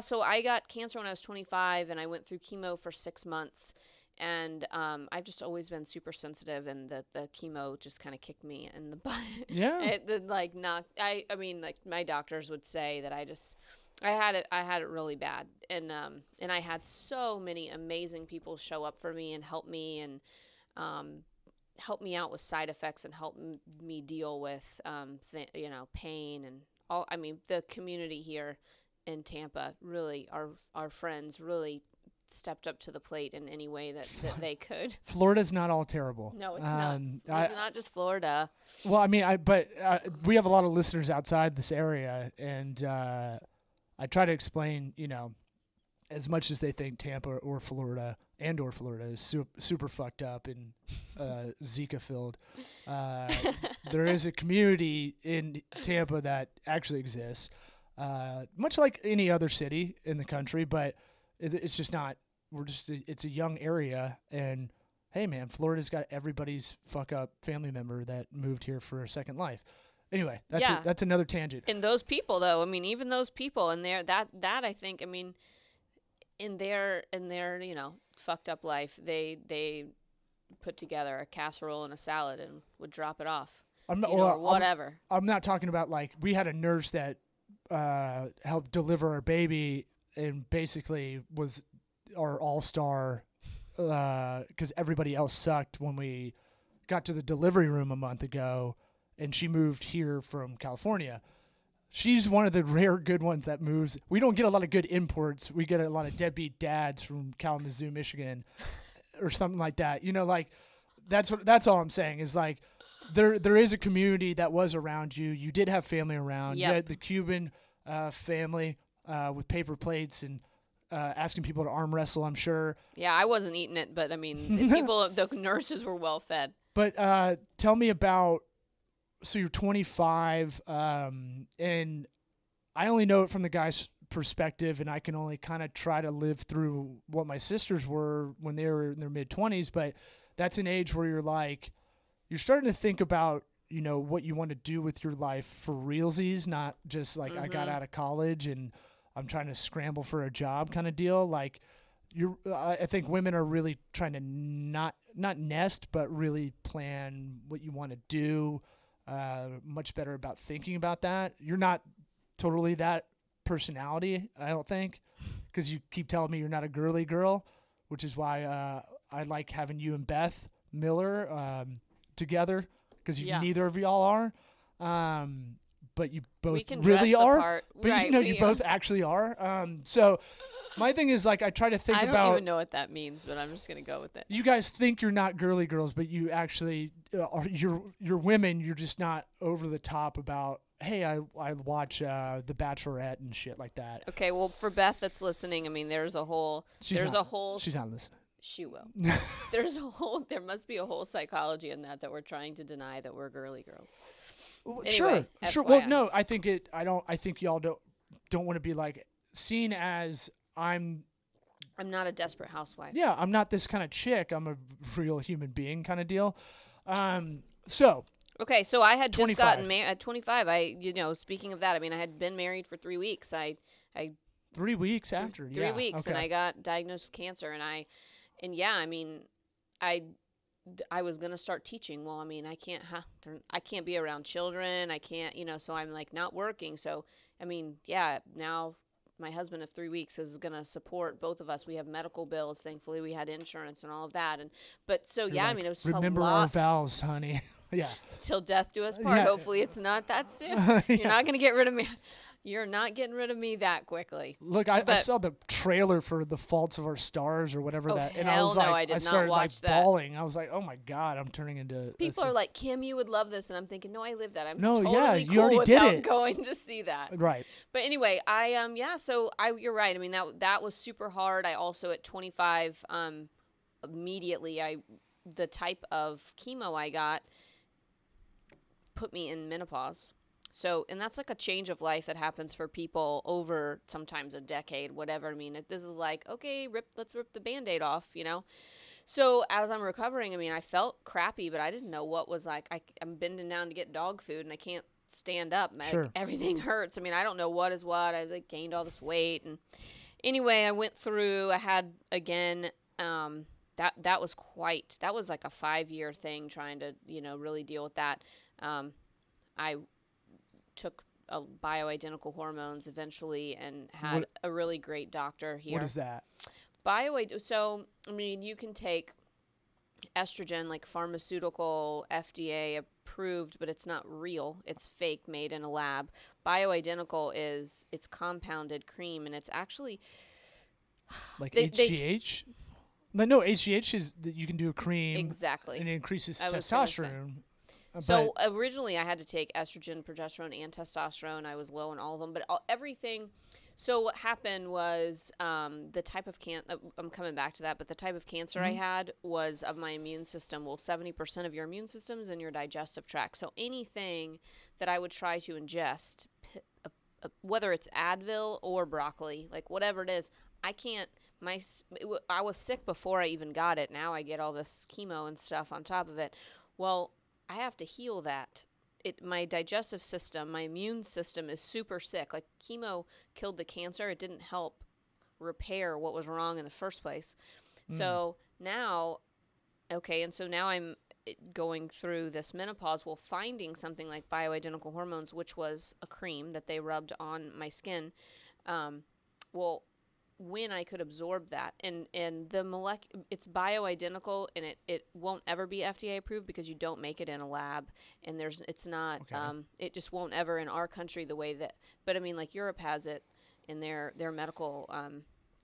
[SPEAKER 2] so I got cancer when I was 25, and I went through chemo for 6 months. And I've just always been super sensitive, and the chemo just kind of kicked me in the butt.
[SPEAKER 1] Yeah.
[SPEAKER 2] I mean, like my doctors would say that I had it really bad, and I had so many amazing people show up for me and help me, and help me out with side effects and help me deal with pain and all. I mean, the community here in Tampa, really, our friends really stepped up to the plate in any way that they could.
[SPEAKER 1] Florida's not all terrible.
[SPEAKER 2] No, it's not. It's not just Florida.
[SPEAKER 1] Well, I mean, we have a lot of listeners outside this area, and I try to explain, as much as they think Tampa or Florida is super fucked up and Zika filled. There is a community in Tampa that actually exists, much like any other city in the country, but it's just not. It's a young area, and hey, man, Florida's got everybody's fuck up family member that moved here for a second life. Anyway, that's another tangent.
[SPEAKER 2] And those people, though, I mean, even those people, and that I think, I mean, in their fucked up life, they put together a casserole and a salad and would drop it off. Whatever.
[SPEAKER 1] I'm not talking about, like, we had a nurse that helped deliver our baby and basically was our all-star because everybody else sucked when we got to the delivery room a month ago, and she moved here from California. She's one of the rare good ones that moves. We don't get a lot of good imports. We get a lot of deadbeat dads from Kalamazoo, Michigan, or something like that. That's all I'm saying is, like, there is a community that was around you. You did have family around.
[SPEAKER 2] Yep.
[SPEAKER 1] You had the Cuban family with paper plates and asking people to arm wrestle, I'm sure.
[SPEAKER 2] Yeah, I wasn't eating it, but I mean, the nurses were well fed.
[SPEAKER 1] But tell me about, so you're 25, and I only know it from the guy's perspective, and I can only kind of try to live through what my sisters were when they were in their mid-20s, but that's an age where you're starting to think about, what you want to do with your life for realsies, not just like I got out of college and I'm trying to scramble for a job kind of deal. Like, I think women are really trying to not nest, but really plan what you want to do. Much better about thinking about that. You're not totally that personality, I don't think, because you keep telling me you're not a girly girl, which is why I like having you and Beth Miller together, because neither of y'all are. But you both really are. But
[SPEAKER 2] right,
[SPEAKER 1] you both actually are. So my thing is, like, I try to think about.
[SPEAKER 2] I don't even know what that means, but I'm just gonna go with it.
[SPEAKER 1] You guys think you're not girly girls, but you actually are. You're women. You're just not over the top about. Hey, I watch The Bachelorette and shit like that.
[SPEAKER 2] Okay, well, for Beth that's listening, I mean, there's a whole.
[SPEAKER 1] She's not listening.
[SPEAKER 2] She will. There must be a whole psychology in that we're trying to deny that we're girly girls. Anyway,
[SPEAKER 1] sure. Well, no, I think y'all don't want to be like seen as I'm
[SPEAKER 2] not a desperate housewife.
[SPEAKER 1] Yeah, I'm not this kind of chick. I'm a real human being kind of deal.
[SPEAKER 2] Okay, so I had just
[SPEAKER 1] 25.
[SPEAKER 2] gotten married at 25. Speaking of that, I mean, I had been married for 3 weeks. I
[SPEAKER 1] 3 weeks after.
[SPEAKER 2] 3 weeks,
[SPEAKER 1] okay.
[SPEAKER 2] and I got diagnosed with cancer, I was going to start teaching. Well, I mean, I can't be around children. I can't, so I'm like not working. So, I mean, now my husband of 3 weeks is going to support both of us. We have medical bills. Thankfully, we had insurance and all of that. It was just
[SPEAKER 1] remember
[SPEAKER 2] a lot.
[SPEAKER 1] Our vows, honey. Yeah.
[SPEAKER 2] Till death do us part.
[SPEAKER 1] Yeah.
[SPEAKER 2] Hopefully it's not that soon. You're not going to get rid of me. You're not getting rid of me that quickly.
[SPEAKER 1] Look, I saw the trailer for The Faults of Our Stars or whatever that, and I was like,
[SPEAKER 2] I did
[SPEAKER 1] started
[SPEAKER 2] not watch that.
[SPEAKER 1] bawling. I was like, oh my God, I'm turning into.
[SPEAKER 2] People are like, Kim, you would love this, and I'm thinking, no, I live that. I'm
[SPEAKER 1] No,
[SPEAKER 2] totally
[SPEAKER 1] yeah, you
[SPEAKER 2] cool
[SPEAKER 1] already
[SPEAKER 2] without
[SPEAKER 1] did it.
[SPEAKER 2] going to see that.
[SPEAKER 1] Right.
[SPEAKER 2] But anyway, you're right. I mean, that was super hard. I also at 25, immediately the type of chemo I got put me in menopause. So, and that's like a change of life that happens for people over sometimes a decade, whatever. I mean, this is like, okay, let's rip the Band-Aid off, you know? So as I'm recovering, I mean, I felt crappy, but I didn't know what was like, I'm bending down to get dog food and I can't stand up.
[SPEAKER 1] Sure.
[SPEAKER 2] Like, everything hurts. I mean, I don't know what is what. I like gained all this weight. And anyway, I went through, I had again, that was like a 5-year thing trying to, really deal with that. I took bioidentical hormones eventually and had a really great doctor here.
[SPEAKER 1] What is that?
[SPEAKER 2] So, I mean, you can take estrogen, like pharmaceutical, FDA approved, but it's not real. It's fake, made in a lab. Bioidentical it's compounded cream, and it's actually
[SPEAKER 1] like HGH? No, HGH is that you can do a cream.
[SPEAKER 2] Exactly.
[SPEAKER 1] And it increases testosterone.
[SPEAKER 2] So originally I had to take estrogen, progesterone, and testosterone. I was low on all of them, but everything. So what happened was the type of I'm coming back to that, but the type of cancer I had was of my immune system. Well, 70% of your immune system is in your digestive tract. So anything that I would try to ingest, whether it's Advil or broccoli, like whatever it is, I can't. I was sick before I even got it. Now I get all this chemo and stuff on top of it. Well, I have to heal that. My digestive system, my immune system is super sick. Like chemo killed the cancer. It didn't help repair what was wrong in the first place. So now, and so now I'm going through this menopause. Well, finding something like bioidentical hormones, which was a cream that they rubbed on my skin, when I could absorb that, and the it's bioidentical, and it won't ever be FDA approved because you don't make it in a lab, and it's not it just won't ever in our country the way that, but I mean, like Europe has it, and their medical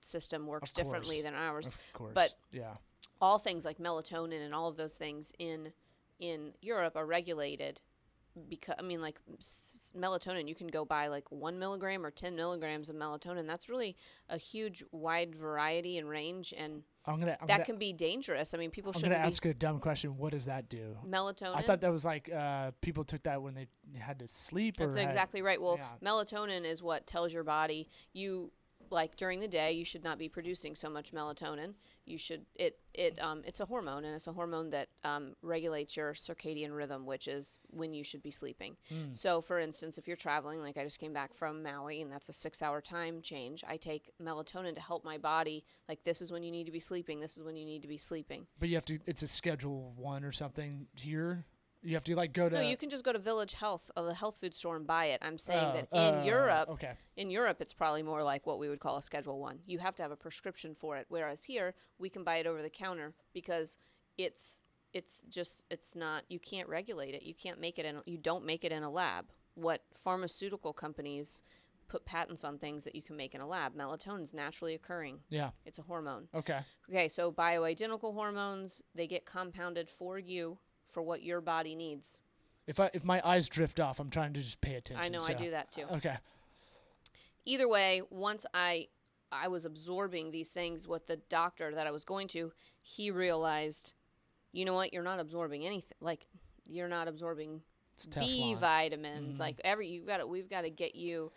[SPEAKER 2] system works differently than ours.
[SPEAKER 1] Of course.
[SPEAKER 2] But
[SPEAKER 1] yeah,
[SPEAKER 2] all things like melatonin and all of those things in Europe are regulated. Because I mean, like melatonin, you can go buy like 1 milligram or 10 milligrams of melatonin. That's really a huge, wide variety and range, and that can be dangerous. I mean, people shouldn't.
[SPEAKER 1] I'm gonna ask a dumb question. What does that do?
[SPEAKER 2] Melatonin.
[SPEAKER 1] I thought that was like people took that when they had to sleep.
[SPEAKER 2] That's exactly right. Well, melatonin is what tells your body like during the day you should not be producing so much melatonin. You should it's a hormone, and it's a hormone that regulates your circadian rhythm, which is when you should be sleeping. So for instance, if you're traveling, like I just came back from Maui, and that's a 6-hour time change, I take melatonin to help my body, like this is when you need to be sleeping, this is when you need to be sleeping.
[SPEAKER 1] But you have to, it's a Schedule 1 or something here. You have to like go to.
[SPEAKER 2] No, you can just go to Village Health, the health food store, and buy it. I'm saying that in Europe, it's probably more like what we would call a Schedule 1. You have to have a prescription for it, whereas here we can buy it over the counter because it's not. You can't regulate it. You can't make it you don't make it in a lab. What pharmaceutical companies put patents on things that you can make in a lab. Melatonin's naturally occurring.
[SPEAKER 1] Yeah,
[SPEAKER 2] it's a hormone.
[SPEAKER 1] Okay.
[SPEAKER 2] So bioidentical hormones, they get compounded for you, for what your body needs.
[SPEAKER 1] If my eyes drift off, I'm trying to just pay attention.
[SPEAKER 2] I know, I do that too.
[SPEAKER 1] Okay.
[SPEAKER 2] Either way, once I was absorbing these things with the doctor that I was going to, he realized, you know what, you're not absorbing anything. Like, you're not absorbing B vitamins. Like we've got to get you.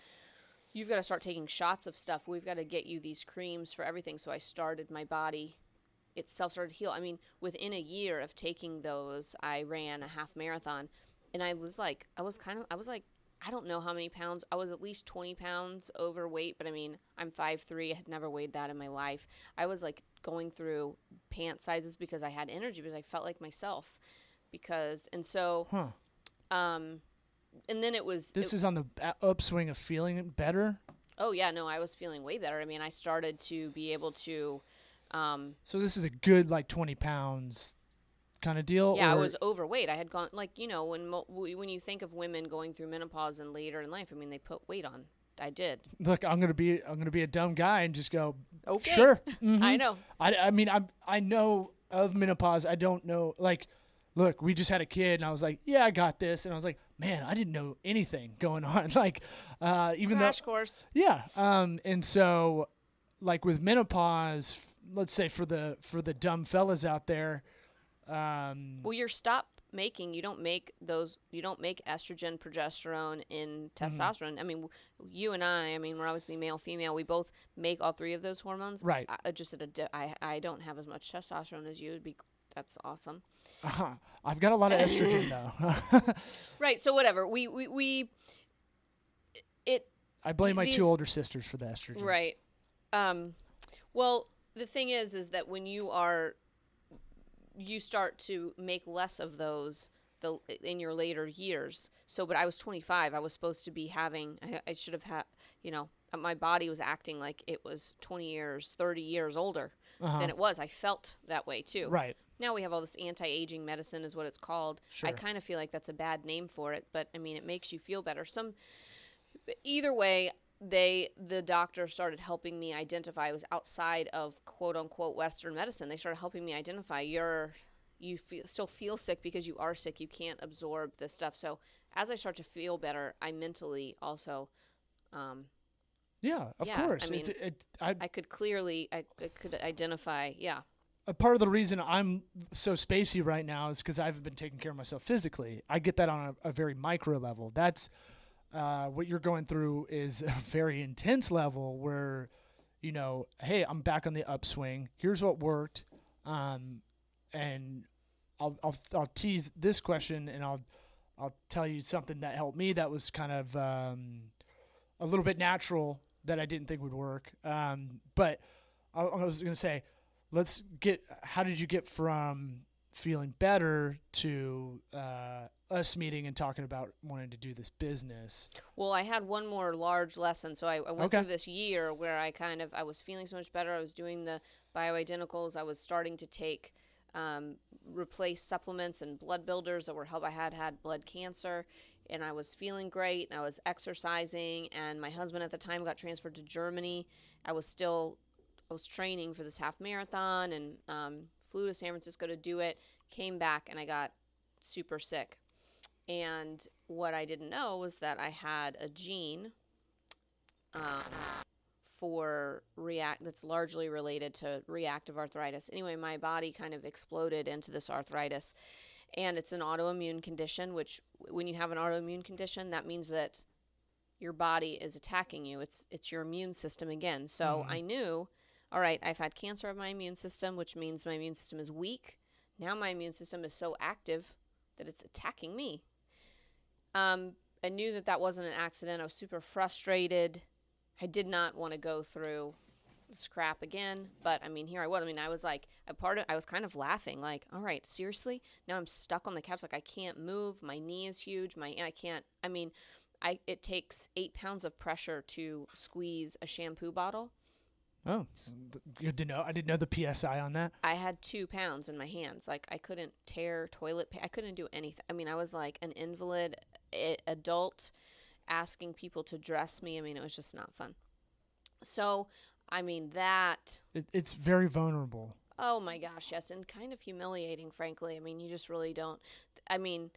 [SPEAKER 2] You've got to start taking shots of stuff. We've got to get you these creams for everything. So I started, my body itself started to heal. I mean, within a year of taking those, I ran a half marathon, and I was like, I don't know how many pounds. I was at least 20 pounds overweight, but I mean, I'm 5'3". I had never weighed that in my life. I was like going through pant sizes because I had energy, because I felt like myself. And then it was.
[SPEAKER 1] This is on the upswing of feeling better?
[SPEAKER 2] Oh, yeah, no, I was feeling way better. I mean, I started to be able to.
[SPEAKER 1] So this is a good, like, 20 pounds kind of deal?
[SPEAKER 2] Yeah, I was overweight. I had gone, like, when you think of women going through menopause and later in life, I mean, they put weight on. I did.
[SPEAKER 1] Look, I'm gonna be a dumb guy and just go,
[SPEAKER 2] Okay.
[SPEAKER 1] sure. Mm-hmm.
[SPEAKER 2] I know.
[SPEAKER 1] I mean, I know of menopause. I don't know. Like, look, we just had a kid, and I was like, yeah, I got this. And I was like, man, I didn't know anything going on. Like, even
[SPEAKER 2] Crash course.
[SPEAKER 1] Yeah. And so, like with menopause, let's say for the dumb fellas out there.
[SPEAKER 2] Well, you don't make estrogen, progesterone, and testosterone. I mean, you and I mean, we're obviously male, female. We both make all three of those hormones.
[SPEAKER 1] Right.
[SPEAKER 2] Just I don't have as much testosterone as you. That's awesome.
[SPEAKER 1] I've got a lot of estrogen though.
[SPEAKER 2] Right. So whatever.
[SPEAKER 1] I blame my two older sisters for the estrogen.
[SPEAKER 2] Right. Well, the thing is that when you start to make less of those in your later years. So, but I was 25. I was supposed to be having, I should have had, my body was acting like it was 20 years, 30 years older than it was. I felt that way too.
[SPEAKER 1] Right.
[SPEAKER 2] Now we have all this anti-aging medicine is what it's called.
[SPEAKER 1] Sure.
[SPEAKER 2] I kind of feel like that's a bad name for it, but I mean, it makes you feel better. Either way, the doctor started helping me identify. It was outside of quote unquote Western medicine. They started helping me identify you still feel sick because you are sick. You can't absorb this stuff. So as I start to feel better, I mentally also,
[SPEAKER 1] yeah, of course.
[SPEAKER 2] I mean, I could clearly, I could identify. Yeah.
[SPEAKER 1] A part of the reason I'm so spacey right now is because I haven't been taking care of myself physically. I get that on a very micro level. That's what you're going through is a very intense level where, hey, I'm back on the upswing. Here's what worked. And I'll tease this question, and I'll tell you something that helped me that was kind of a little bit natural that I didn't think would work. But I was going to say, how did you get from feeling better to us meeting and talking about wanting to do this business?
[SPEAKER 2] Well, I had one more large lesson. So I went through this year where I was feeling so much better. I was doing the bioidenticals. I was starting to take replace supplements and blood builders that were help. I had blood cancer, and I was feeling great, and I was exercising, and my husband at the time got transferred to Germany. I was training for this half marathon, and flew to San Francisco to do it, came back, and I got super sick. And what I didn't know was that I had a gene that's largely related to reactive arthritis. Anyway, my body kind of exploded into this arthritis, and it's an autoimmune condition, which when you have an autoimmune condition, that means that your body is attacking you. It's your immune system again. So I knew, all right, I've had cancer of my immune system, which means my immune system is weak. Now my immune system is so active that it's attacking me. I knew that wasn't an accident. I was super frustrated. I did not want to go through this crap again, but I mean, here I was. I mean, I was like, I was kind of laughing, like, all right, seriously? Now I'm stuck on the couch, like I can't move. My knee is huge. It takes 8 pounds of pressure to squeeze a shampoo bottle.
[SPEAKER 1] Oh, good to know. I didn't know the PSI on that.
[SPEAKER 2] I had 2 pounds in my hands. Like I couldn't tear toilet paper. I couldn't do anything. I mean, I was like an invalid adult asking people to dress me. I mean, it was just not fun. So, I mean,
[SPEAKER 1] it's very vulnerable.
[SPEAKER 2] Oh my gosh, yes, and kind of humiliating, frankly. I mean, you just really don't. I mean,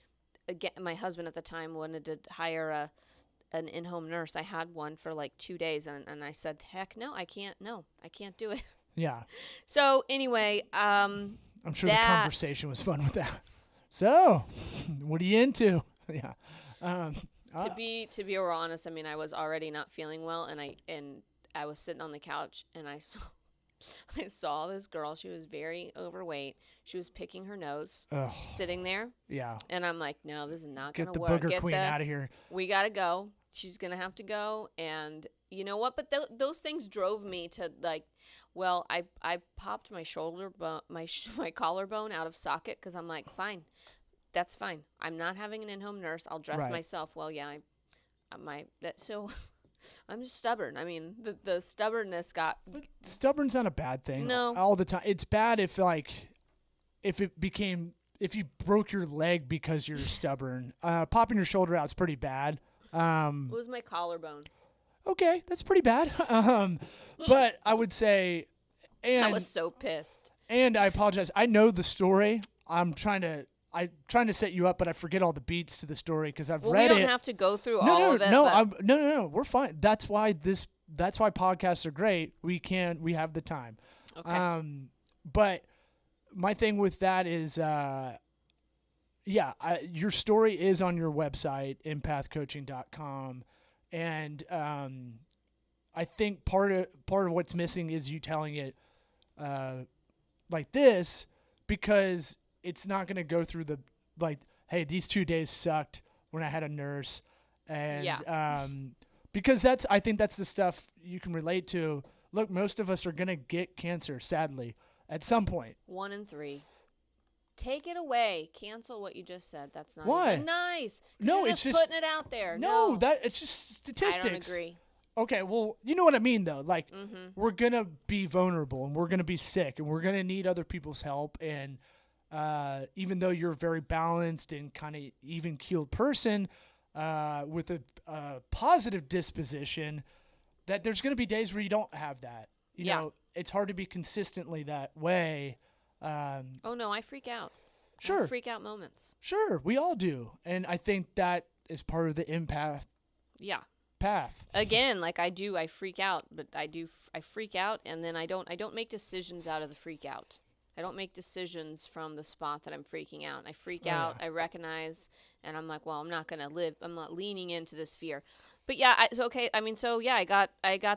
[SPEAKER 2] again, my husband at the time wanted to hire an in-home nurse. I had one for like 2 days, and I said, heck no, I can't do it.
[SPEAKER 1] Yeah.
[SPEAKER 2] So anyway,
[SPEAKER 1] I'm sure the conversation was fun with that. So, what are you into? Yeah.
[SPEAKER 2] To be real honest, I mean, I was already not feeling well, and I was sitting on the couch, and I saw this girl. She was very overweight. She was picking her nose, sitting there.
[SPEAKER 1] Yeah.
[SPEAKER 2] And I'm like, no, this is not going to work.
[SPEAKER 1] Get the booger queen out of here.
[SPEAKER 2] We got to go. She's going to have to go. And you know what? But those things drove me to like, well, I popped my shoulder bone, my collarbone out of socket because I'm like, fine. That's fine. I'm not having an in-home nurse. I'll dress myself. Well, yeah, so I'm just stubborn. I mean, the stubbornness got.
[SPEAKER 1] But stubborn's not a bad thing.
[SPEAKER 2] No.
[SPEAKER 1] All the time. It's bad if you broke your leg because you're stubborn. Popping your shoulder out is pretty bad.
[SPEAKER 2] It was my collarbone.
[SPEAKER 1] okay, that's pretty bad. But I would say,
[SPEAKER 2] I was so pissed.
[SPEAKER 1] And I apologize. I know the story. I'm trying to set you up, but I forget all the beats to the story because I've read it.
[SPEAKER 2] We don't have to go through all of it.
[SPEAKER 1] No. We're fine. That's why podcasts are great. We have the time.
[SPEAKER 2] Okay.
[SPEAKER 1] But my thing with that is, your story is on your website, empathcoaching.com, and I think part of what's missing is you telling it like this, because it's not going to go through the, like, hey, these 2 days sucked when I had a nurse, and because I think that's the stuff you can relate to. Look, most of us are going to get cancer, sadly, at some point.
[SPEAKER 2] 1 in 3. Take it away. Cancel what you just said. That's not
[SPEAKER 1] Why?
[SPEAKER 2] even nice.
[SPEAKER 1] No,
[SPEAKER 2] it's just putting it out there.
[SPEAKER 1] No, it's just statistics.
[SPEAKER 2] I don't agree.
[SPEAKER 1] Okay, well, you know what I mean, though. Like, we're going to be vulnerable, and we're going to be sick, and we're going to need other people's help. And even though you're a very balanced and kind of even-keeled person with a positive disposition, that there's going to be days where you don't have that. You know, it's hard to be consistently that way.
[SPEAKER 2] Oh, no, I freak out.
[SPEAKER 1] Sure.
[SPEAKER 2] I freak out moments.
[SPEAKER 1] Sure, we all do. And I think that is part of the empath path.
[SPEAKER 2] Again, like I freak out, but I freak out, and then I don't make decisions out of the freak out. I don't make decisions from the spot that I'm freaking out. I freak out, I recognize, and I'm like, well, I'm not leaning into this fear. But yeah, I got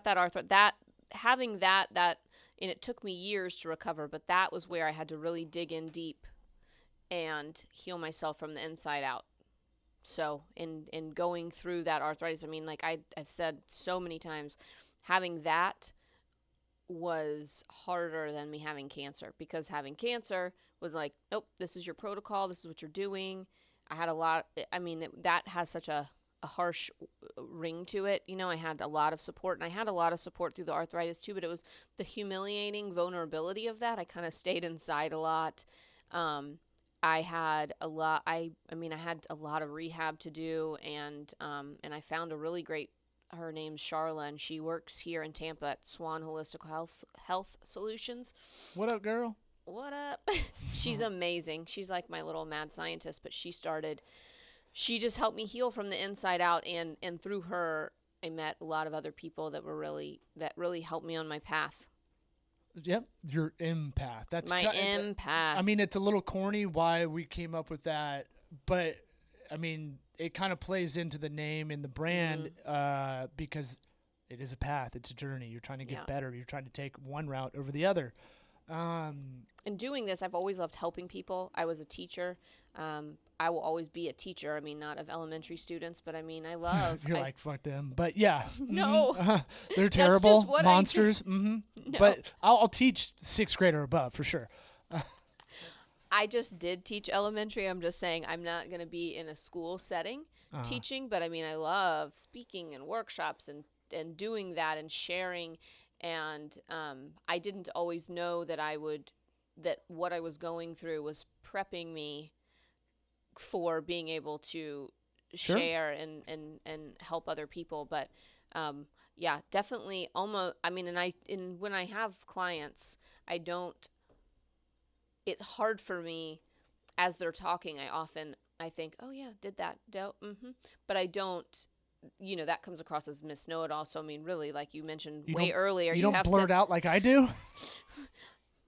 [SPEAKER 2] that arthritis, having that, and it took me years to recover, but that was where I had to really dig in deep and heal myself from the inside out. So in going through that arthritis, I mean, like I've said so many times, having that was harder than me having cancer, because having cancer was like, nope, this is your protocol, this is what you're doing. That has such a harsh ring to it. You know, I had a lot of support, and I had a lot of support through the arthritis too, but it was the humiliating vulnerability of that. I kind of stayed inside a lot. I had a lot of rehab to do, and I found a really great, her name's Charla, and she works here in Tampa at Swan Holistic Health Solutions.
[SPEAKER 1] What up, girl?
[SPEAKER 2] What up? She's amazing. She's like my little mad scientist, but she just helped me heal from the inside out, and through her, I met a lot of other people that really helped me on my path.
[SPEAKER 1] Yep, your empath. That's
[SPEAKER 2] my empath.
[SPEAKER 1] I mean, it's a little corny why we came up with that, but I mean, it kind of plays into the name and the brand because it is a path. It's a journey. You're trying to get better. You're trying to take one route over the other.
[SPEAKER 2] In doing this, I've always loved helping people. I was a teacher. I will always be a teacher. I mean, not of elementary students, but I mean, I love.
[SPEAKER 1] You're like, fuck them. But yeah.
[SPEAKER 2] No.
[SPEAKER 1] They're terrible.
[SPEAKER 2] That's just what
[SPEAKER 1] monsters.
[SPEAKER 2] No.
[SPEAKER 1] But I'll teach 6th grade or above for sure.
[SPEAKER 2] I just did teach elementary. I'm just saying I'm not going to be in a school setting teaching, but I mean, I love speaking and workshops and doing that and sharing. And I didn't always know that what I was going through was prepping me for being able to share and help other people. But definitely almost, I mean, when I have clients, it's hard for me as they're talking. I think, oh yeah, did that. But I don't, that comes across as Miss Know-It-All. So I mean, really, like you mentioned earlier,
[SPEAKER 1] you don't blurt out like I do.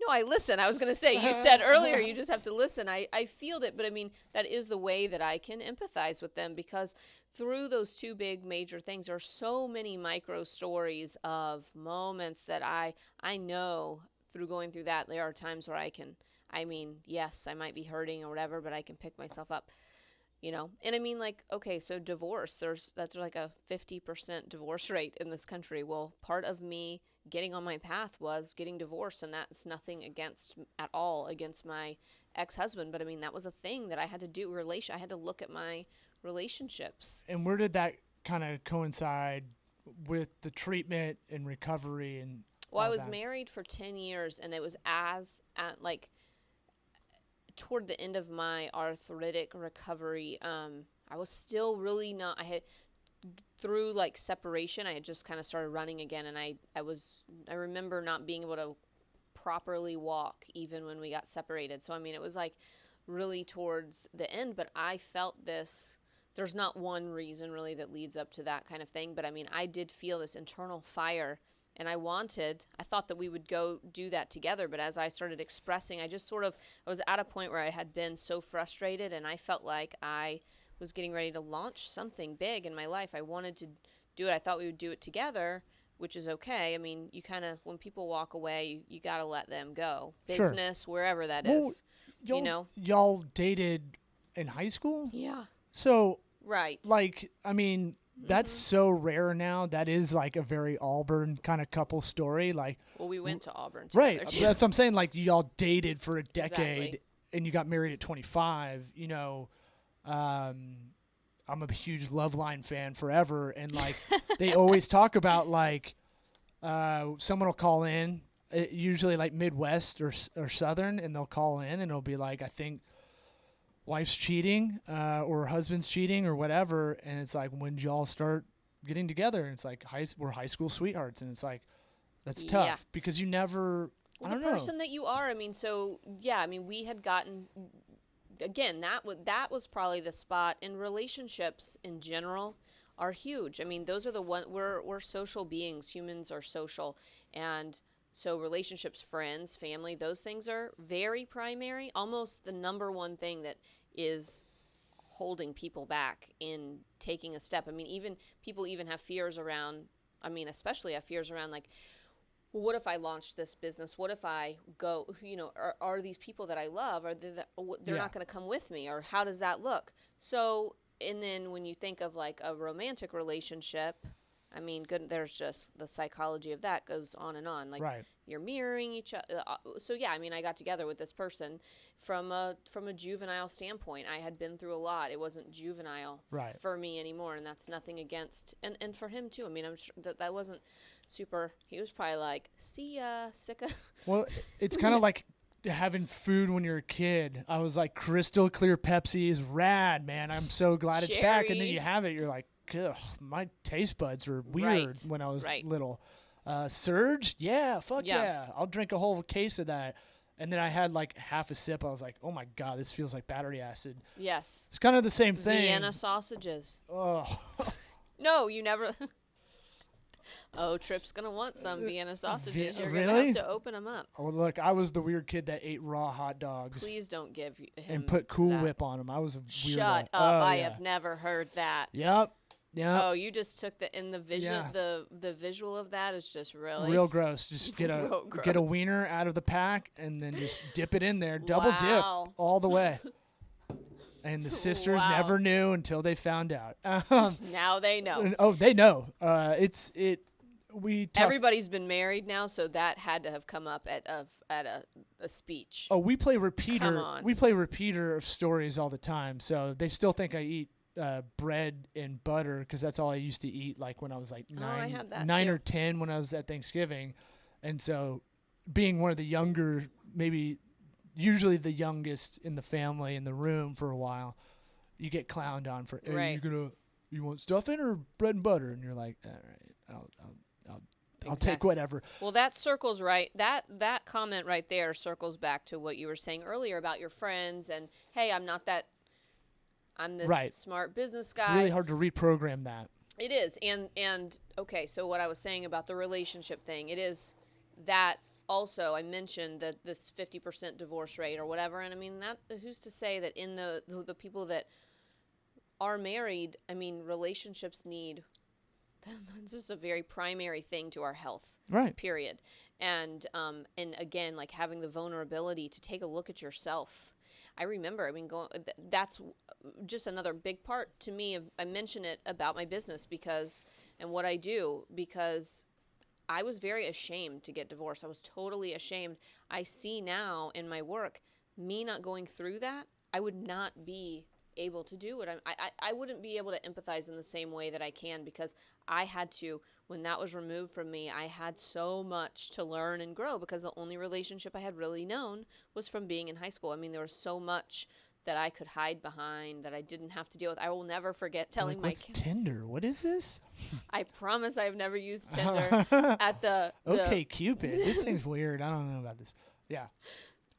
[SPEAKER 2] No, I listen. I was going to say, you said earlier, you just have to listen. I feel it, but I mean, that is the way that I can empathize with them, because through those two big major things, there are so many micro stories of moments that I know through going through that. There are times where yes, I might be hurting or whatever, but I can pick myself up, And I mean, like, okay, so divorce, that's like a 50% divorce rate in this country. Well, part of me getting on my path was getting divorced, and that's nothing at all against my ex-husband, but I mean, that was a thing that I had to do. I had to look at my relationships.
[SPEAKER 1] And where did that kind of coincide with the treatment and recovery? And
[SPEAKER 2] well, I was married for 10 years, and it was toward the end of my arthritic recovery, I was still really not, I had through like separation, I had just kind of started running again, and I remember not being able to properly walk even when we got separated. So I mean, it was like really towards the end, but I felt this. There's not one reason really that leads up to that kind of thing, but I mean, I did feel this internal fire, and I thought that we would go do that together, but as I started expressing, I was at a point where I had been so frustrated, and I felt like I was getting ready to launch something big in my life. I wanted to do it. I thought we would do it together, which is okay. I mean, you kind of, when people walk away, you got to let them go. Business, sure. Wherever that is, you know.
[SPEAKER 1] Y'all dated in high school?
[SPEAKER 2] Yeah.
[SPEAKER 1] So,
[SPEAKER 2] right.
[SPEAKER 1] Like, I mean, that's so rare now. That is like a very Auburn kind of couple story. Like,
[SPEAKER 2] well, we went to Auburn together,
[SPEAKER 1] right.
[SPEAKER 2] too.
[SPEAKER 1] That's what I'm saying. Like, y'all dated for a decade,
[SPEAKER 2] exactly.
[SPEAKER 1] And you got married at 25, you know. I'm a huge Loveline fan forever, and like they always talk about like someone will call in, usually like Midwest or Southern, and they'll call in and it'll be like, I think wife's cheating or husband's cheating or whatever, and it's like, when did y'all start getting together? And it's like we're high school sweethearts, and it's like that's tough because you never.
[SPEAKER 2] Well, the person that you are, I mean, so yeah, I mean, we had gotten. Again, that was probably the spot, and relationships in general are huge. I mean, those are we're social beings. Humans are social, and so relationships, friends, family, those things are very primary, almost the number one thing that is holding people back in taking a step. I mean, people have fears around, I mean, especially have fears around like, well, what if I launch this business? What if I go, you know, are these people that I love, they're not going to come with me, or how does that look? So, and then when you think of like a romantic relationship, I mean, there's just the psychology of that goes on and on. Like you're mirroring each other. So yeah, I mean, I got together with this person from a juvenile standpoint. I had been through a lot. It wasn't juvenile for me anymore, and that's nothing against, and for him too. I mean, I'm sure that wasn't super. He was probably like, see ya, sick of.
[SPEAKER 1] Well, it's kind of like having food when you're a kid. I was like, crystal clear Pepsi is rad, man. I'm so glad it's back. And then you have it, you're like, ugh, my taste buds were weird when I was little. Surge? Yeah, fuck yeah. I'll drink a whole case of that. And then I had like half a sip. I was like, oh my God, this feels like battery acid.
[SPEAKER 2] Yes.
[SPEAKER 1] It's kind of the same thing.
[SPEAKER 2] Vienna sausages.
[SPEAKER 1] Oh.
[SPEAKER 2] No, you never. Oh, Tripp's going to want some Vienna sausages. You're
[SPEAKER 1] really?
[SPEAKER 2] going to have to open them up.
[SPEAKER 1] Oh, look, I was the weird kid that ate raw hot dogs.
[SPEAKER 2] Please don't give him
[SPEAKER 1] and put Cool Whip on them. I was a weirdo.
[SPEAKER 2] Shut up. I have never heard that.
[SPEAKER 1] Yep. Yeah.
[SPEAKER 2] Oh, you just took the vision. Yeah. The visual of that is just really
[SPEAKER 1] real gross. Just get a wiener out of the pack and then just dip it in there, double dip all the way. And the sisters never knew until they found out.
[SPEAKER 2] Now they know.
[SPEAKER 1] Oh, they know.
[SPEAKER 2] Everybody's been married now, so that had to have come up at a speech.
[SPEAKER 1] Oh, we play repeater. Come on. We play repeater of stories all the time, so they still think I eat bread and butter because that's all I used to eat. Like when I was like 9 or 10 when I was at Thanksgiving, and so being one of the younger, maybe usually the youngest in the family in the room for a while, you get clowned on for, hey, you want stuffing or bread and butter? And you're like, all right, I'll take whatever.
[SPEAKER 2] Well, that circles right. That comment right there circles back to what you were saying earlier about your friends and, hey, I'm this smart business guy.
[SPEAKER 1] It's really hard to reprogram that.
[SPEAKER 2] It is. And okay, so what I was saying about the relationship thing, it is that also I mentioned that this 50% divorce rate or whatever. And I mean, that who's to say that in the people that are married, I mean, relationships need, this is a very primary thing to our health.
[SPEAKER 1] Right.
[SPEAKER 2] Period. And again, like having the vulnerability to take a look at yourself. I remember, that's just another big part to me. I mention it about my business and what I do, because I was very ashamed to get divorced. I was totally ashamed. I see now in my work, me not going through that, I would not be able to do it. I wouldn't be able to empathize in the same way that I can, because I had to, when that was removed from me, I had so much to learn and grow, because the only relationship I had really known was from being in high school. I mean, there was so much that I could hide behind, that I didn't have to deal with. I will never forget telling
[SPEAKER 1] like, what's Tinder? What is this?
[SPEAKER 2] I promise I've never used Tinder at the
[SPEAKER 1] Okay, Cupid. This thing's weird. I don't know about this. Yeah.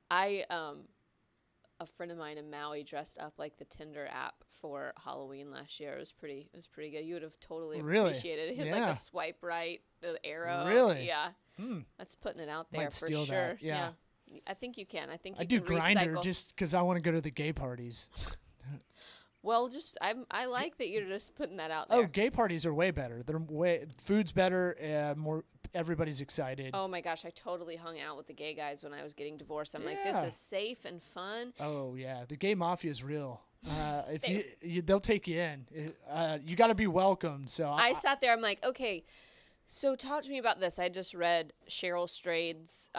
[SPEAKER 2] A friend of mine in Maui dressed up like the Tinder app for Halloween last year. It was pretty good. You would have totally appreciated it. It had like a swipe right, the arrow.
[SPEAKER 1] Really?
[SPEAKER 2] Yeah. That's putting it out there. Might
[SPEAKER 1] for
[SPEAKER 2] sure.
[SPEAKER 1] That. Yeah.
[SPEAKER 2] I think you can. I think you
[SPEAKER 1] do
[SPEAKER 2] can
[SPEAKER 1] Grindr
[SPEAKER 2] recycle.
[SPEAKER 1] just because I want to go to the gay parties.
[SPEAKER 2] Well, I like that you're just putting that out there.
[SPEAKER 1] Oh, gay parties are way better. Food's better. More everybody's excited.
[SPEAKER 2] Oh my gosh, I totally hung out with the gay guys when I was getting divorced. I'm like, this is safe and fun.
[SPEAKER 1] Oh yeah, the gay mafia is real. If they'll take you in. You got to be welcomed. So
[SPEAKER 2] I sat there. I'm like, okay. So talk to me about this. I just read Cheryl Strayed's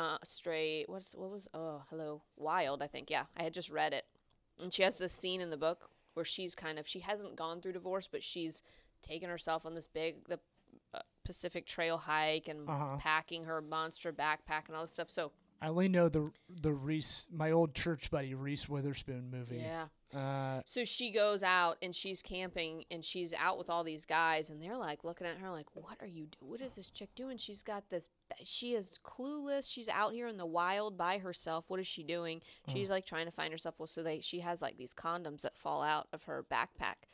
[SPEAKER 2] Wild, I think. Yeah, I had just read it. And she has this scene in the book where she hasn't gone through divorce, but she's taken herself on this big Pacific Trail hike and packing her monster backpack and all this stuff. So
[SPEAKER 1] I only know the Reese, my old church buddy Reese Witherspoon movie.
[SPEAKER 2] Yeah. So she goes out and she's camping and she's out with all these guys and they're like looking at her like, what are you doing? What is this chick doing? She's got this. She is clueless. She's out here in the wild by herself. What is she doing? She's like trying to find herself. Well, so she has like these condoms that fall out of her backpack,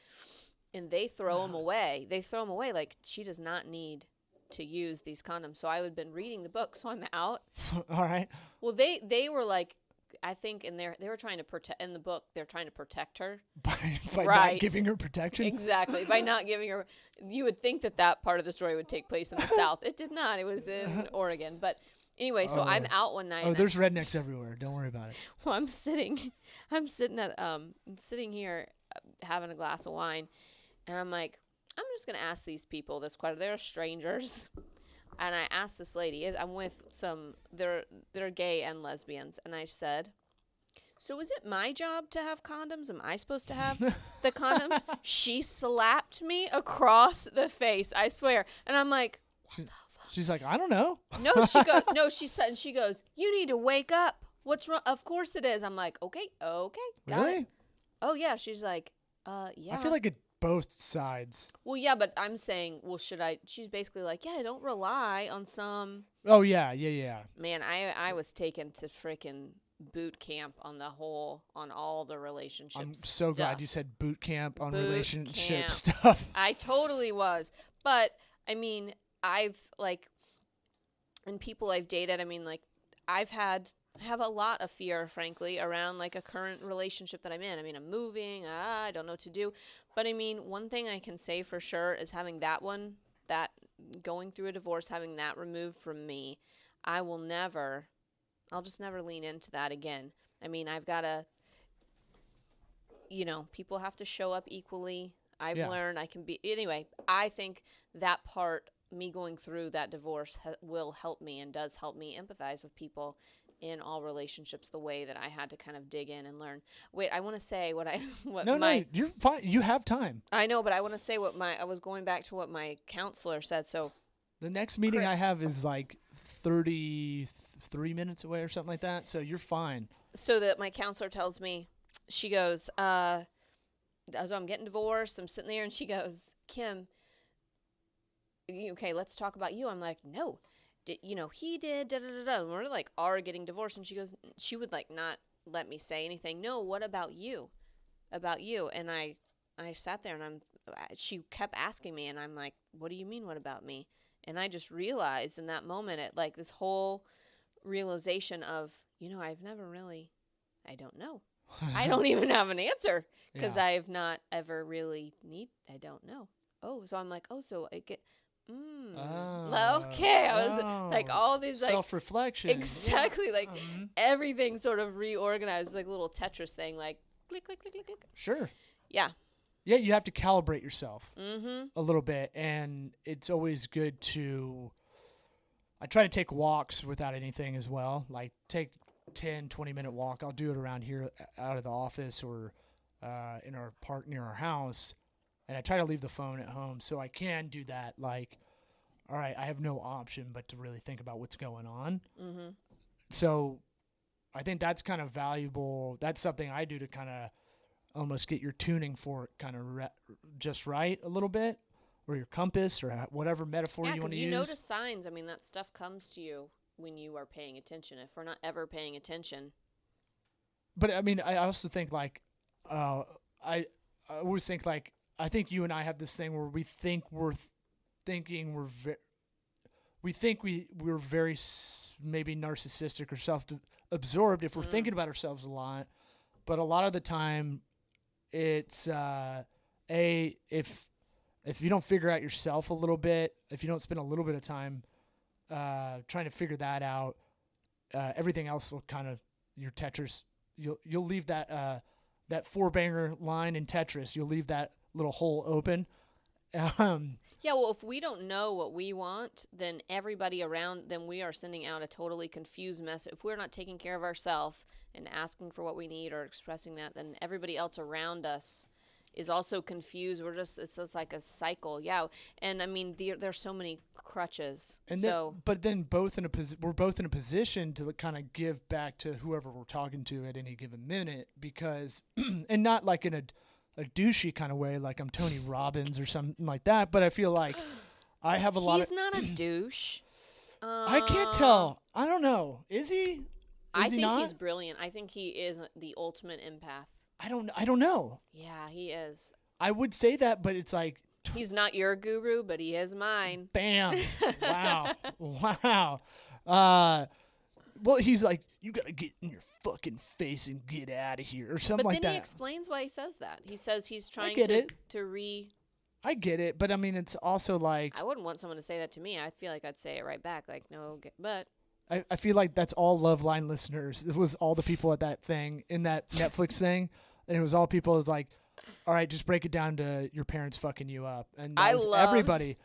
[SPEAKER 2] and they throw them away. They throw them away like she does not need to use these condoms. So I had been reading the book, so I'm out.
[SPEAKER 1] All right.
[SPEAKER 2] Well, they were like, I think they were trying to protect in the book. They're trying to protect her
[SPEAKER 1] by not giving her protection.
[SPEAKER 2] Exactly, by not giving her. You would think that part of the story would take place in the South. It did not. It was in Oregon. But anyway, so I'm out one night.
[SPEAKER 1] Oh, there's rednecks everywhere. Don't worry about it.
[SPEAKER 2] Well, I'm sitting here having a glass of wine, and I'm like, I'm just gonna ask these people this question. They're strangers. And I asked this lady, I'm with they're gay and lesbians, and I said, so is it my job to have condoms? Am I supposed to have the condoms? She slapped me across the face, I swear. And I'm like, what the fuck?
[SPEAKER 1] She's like, I don't know.
[SPEAKER 2] She goes, you need to wake up. What's wrong? Of course it is. I'm like, okay, got
[SPEAKER 1] really?
[SPEAKER 2] it. Oh, yeah. She's like, yeah.
[SPEAKER 1] I feel like both sides.
[SPEAKER 2] Well, yeah, but I'm saying, well, should I? She's basically like, yeah, don't rely on some.
[SPEAKER 1] Oh, yeah.
[SPEAKER 2] Man, I was taken to freaking boot camp on all the relationships.
[SPEAKER 1] I'm so glad you said boot camp on relationship
[SPEAKER 2] stuff.
[SPEAKER 1] stuff.
[SPEAKER 2] I totally was. But, I mean, and people I've dated, I mean, like, I have a lot of fear, frankly, around like a current relationship that I'm in. I mean, I'm moving. I don't know what to do. But I mean, one thing I can say for sure is having that going through a divorce, having that removed from me, I'll just never lean into that again. I mean, I've got to, people have to show up equally. I've learned I can be, anyway, I think that part, me going through that divorce will help me and does help me empathize with people in all relationships the way that I had to kind of dig in and learn. Wait, I want to say
[SPEAKER 1] No, you're fine. You have time.
[SPEAKER 2] I know, but I want to say I was going back to what my counselor said. So
[SPEAKER 1] the next meeting I have is like 33 minutes away or something like that. So you're fine.
[SPEAKER 2] So that my counselor tells me, she goes, so I'm getting divorced. I'm sitting there and she goes, Kim, okay, let's talk about you. I'm like, no. He did, da-da-da-da. And we're like, are getting divorced. And she would like not let me say anything. No, what about you? And I sat there and she kept asking me and I'm like, what do you mean, what about me? And I just realized in that moment, like this whole realization of, I've never really, I don't know. I don't even have an answer because I have not ever really I don't know. Oh, so I'm like, so I get, okay. I was like all these like
[SPEAKER 1] self-reflection.
[SPEAKER 2] Exactly. Like everything sort of reorganized, like a little Tetris thing, like click, click, click, click, click.
[SPEAKER 1] Sure.
[SPEAKER 2] Yeah.
[SPEAKER 1] Yeah, you have to calibrate yourself a little bit, and it's always good to. I try to take walks without anything as well. Like take 10, 20-minute walk. I'll do it around here out of the office or in our park near our house. And I try to leave the phone at home so I can do that. Like, all right, I have no option but to really think about what's going on. Mm-hmm. So I think that's kind of valuable. That's something I do to kind of almost get your tuning fork kind of just right a little bit, or your compass, or whatever metaphor you want to use.
[SPEAKER 2] Yeah, because you notice signs. I mean, that stuff comes to you when you are paying attention. If we're not ever paying attention.
[SPEAKER 1] But I mean, I also think like, I always think like, I think you and I have this thing where we think we're very maybe narcissistic or self-absorbed if we're thinking about ourselves a lot. But a lot of the time, it's if you don't figure out yourself a little bit, if you don't spend a little bit of time trying to figure that out, everything else will kind of, your Tetris, you'll leave that 4-banger line in Tetris, you'll leave that little hole open.
[SPEAKER 2] Yeah, well, if we don't know what we want, then everybody around, then we are sending out a totally confused message. If we're not taking care of ourselves and asking for what we need or expressing that, then everybody else around us is also confused. It's just like a cycle. Yeah, and I mean, there's so many crutches.
[SPEAKER 1] And
[SPEAKER 2] so,
[SPEAKER 1] but then we're both in a position to kind of give back to whoever we're talking to at any given minute, because, and not like in a douchey kind of way, like I'm Tony Robbins or something like that, but I feel like I have a lot of...
[SPEAKER 2] He's not a douche.
[SPEAKER 1] I can't tell. I don't know. Is he?
[SPEAKER 2] I think he's brilliant. I think he is the ultimate empath.
[SPEAKER 1] I don't know.
[SPEAKER 2] Yeah, he is.
[SPEAKER 1] I would say that, but it's like...
[SPEAKER 2] He's not your guru, but he is mine.
[SPEAKER 1] Bam. Wow. Wow. Well, he's like, you got to get in your fucking face and get out of here, or something like that.
[SPEAKER 2] But then he explains why he says that. He says he's trying to
[SPEAKER 1] I get it, but I mean, it's also like...
[SPEAKER 2] I wouldn't want someone to say that to me. I feel like I'd say it right back, like, no, but...
[SPEAKER 1] I feel like that's all Love Line listeners. It was all the people at that thing, in that Netflix thing, and it was all people. It was like, all right, just break it down to your parents fucking you up. And that was everybody.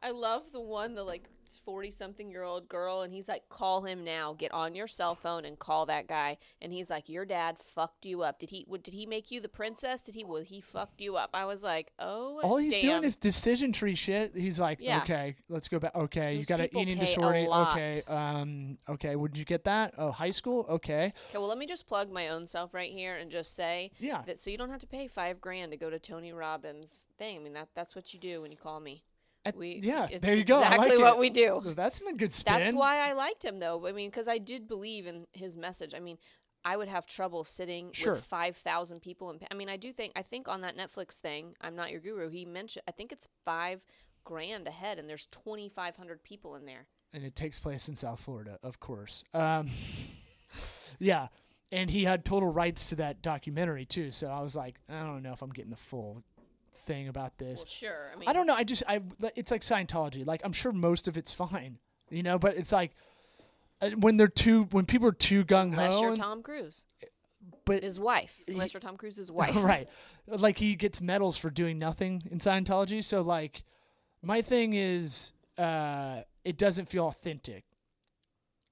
[SPEAKER 2] I love the one, the like 40-something-year-old girl, and he's like, call him now. Get on your cell phone and call that guy. And he's like, your dad fucked you up. Did he make you the princess? He fucked you up? I was like, oh,
[SPEAKER 1] all he's
[SPEAKER 2] damn.
[SPEAKER 1] doing is decision tree shit. He's like, okay, let's go back. Okay,
[SPEAKER 2] Those
[SPEAKER 1] you got an eating disorder. Okay, okay, would you get that? Oh, high school? Okay,
[SPEAKER 2] well, let me just plug my own self right here and just say that so you don't have to pay $5,000 to go to Tony Robbins' thing. I mean, that's what you do when you call me.
[SPEAKER 1] There you go.
[SPEAKER 2] Exactly what we do.
[SPEAKER 1] That's a good spin.
[SPEAKER 2] That's why I liked him, though. I mean, because I did believe in his message. I mean, I would have trouble sitting with 5,000 people. I mean, I think on that Netflix thing, I'm Not Your Guru, he mentioned, I think it's $5,000 a head, and there's 2,500 people in there.
[SPEAKER 1] And it takes place in South Florida, of course. Yeah. And he had total rights to that documentary, too. So I was like, I don't know if I'm getting the full thing about this.
[SPEAKER 2] Well, sure. I mean,
[SPEAKER 1] I don't know. It's like Scientology. Like, I'm sure most of it's fine, but it's like when people are too gung ho.
[SPEAKER 2] Unless you're Tom Cruise,
[SPEAKER 1] but
[SPEAKER 2] his wife. Unless you're Tom Cruise's wife,
[SPEAKER 1] right? Like, he gets medals for doing nothing in Scientology. So like, my thing is, it doesn't feel authentic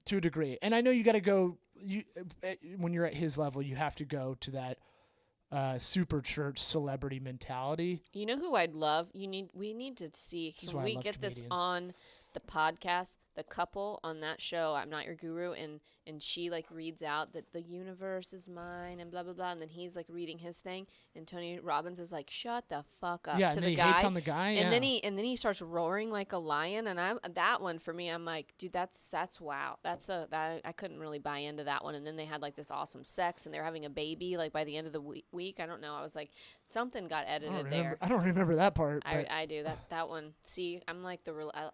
[SPEAKER 1] to a degree. And I know you got to go. When you're at his level, you have to go to that super church celebrity mentality.
[SPEAKER 2] You know who I'd love? We need to see. Can we get this on the podcast? The couple on that show, I'm Not Your Guru, and she like reads out that the universe is mine and blah blah blah, and then he's like reading his thing, and Tony Robbins is like, shut the fuck up to the guy.
[SPEAKER 1] Hates on the guy,
[SPEAKER 2] and then he starts roaring like a lion, and that one for me, I'm like, dude, that's wow, I couldn't really buy into that one. And then they had like this awesome sex, and they're having a baby like by the end of the week. I don't know. I was like, something got edited there.
[SPEAKER 1] I don't remember that part.
[SPEAKER 2] I do that one. See, I'm like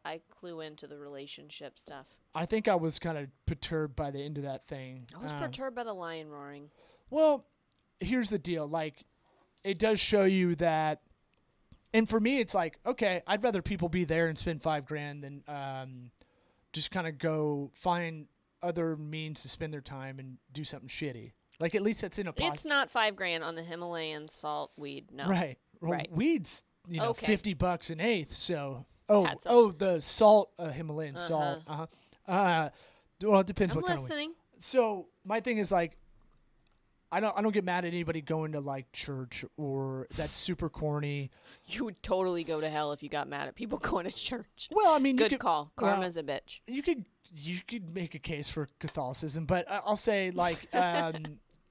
[SPEAKER 2] I clue into the relationship stuff.
[SPEAKER 1] I think I was kind of perturbed by the end of that thing.
[SPEAKER 2] I was perturbed by the lion roaring.
[SPEAKER 1] Well, here's the deal. Like, it does show you that, and for me, it's like, okay, I'd rather people be there and spend $5,000 than just kind of go find other means to spend their time and do something shitty. Like, at least it's in a pocket.
[SPEAKER 2] It's not $5,000 on the Himalayan salt weed. No.
[SPEAKER 1] Right. Well,
[SPEAKER 2] right.
[SPEAKER 1] Weed's,
[SPEAKER 2] okay.
[SPEAKER 1] $50 an eighth. So, the salt, Himalayan salt. Well, it depends what kind of weed.
[SPEAKER 2] I'm listening.
[SPEAKER 1] So my thing is like, I don't get mad at anybody going to like church or that's super corny.
[SPEAKER 2] You would totally go to hell if you got mad at people going to church.
[SPEAKER 1] Well, I mean,
[SPEAKER 2] good call. Karma's a bitch.
[SPEAKER 1] You could you could make a case for Catholicism, but I'll say like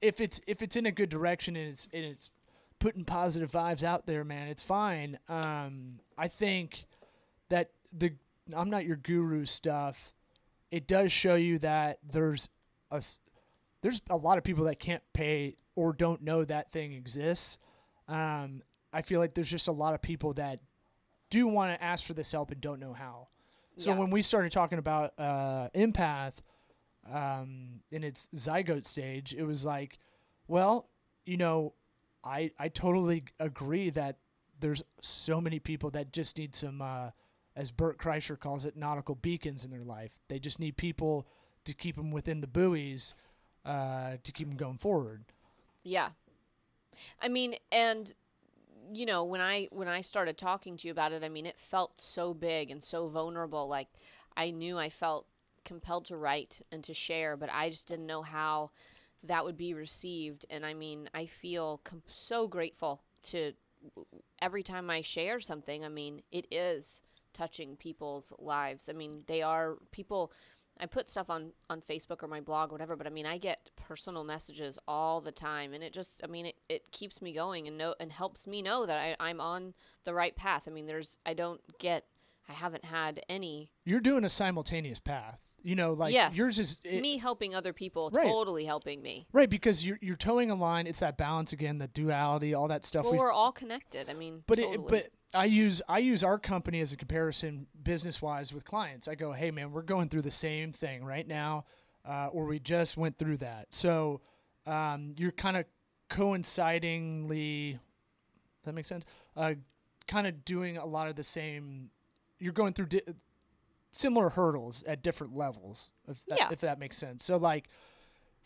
[SPEAKER 1] if it's in a good direction and it's putting positive vibes out there, man, it's fine. I think that the I'm not your guru stuff, it does show you that there's a lot of people that can't pay or don't know that thing exists. I feel like there's just a lot of people that do want to ask for this help and don't know how. So when we started talking about empath in its zygote stage, it was like, well, you know, I totally agree that there's so many people that just need some, as Bert Kreischer calls it, nautical beacons in their life. They just need people to keep them within the buoys, to keep them going forward.
[SPEAKER 2] Yeah. I mean, and you know, when I started talking to you about it, I mean, it felt so big and so vulnerable. Like, I knew I felt compelled to write and to share, but I just didn't know how that would be received. And I mean, I feel so grateful to every time I share something. I mean, it is touching people's lives. I mean, they are people. I put stuff on Facebook or my blog or whatever, but I mean, I get personal messages all the time, and it just, I mean, it keeps me going and helps me know that I'm on the right path. I mean, I haven't had any.
[SPEAKER 1] You're doing a simultaneous path, you know, like
[SPEAKER 2] yes,
[SPEAKER 1] yours is
[SPEAKER 2] me helping other people,
[SPEAKER 1] right.
[SPEAKER 2] Totally helping me.
[SPEAKER 1] Right, because you're towing a line. It's that balance again, the duality, all that stuff.
[SPEAKER 2] Well, we're all connected. I mean,
[SPEAKER 1] but
[SPEAKER 2] totally.
[SPEAKER 1] but I use our company as a comparison business-wise with clients. I go, hey, man, we're going through the same thing right now, or we just went through that. So you're kind of coincidingly, does that make sense? Kind of doing a lot of the same. You're going through similar hurdles at different levels, if that makes sense. So, like,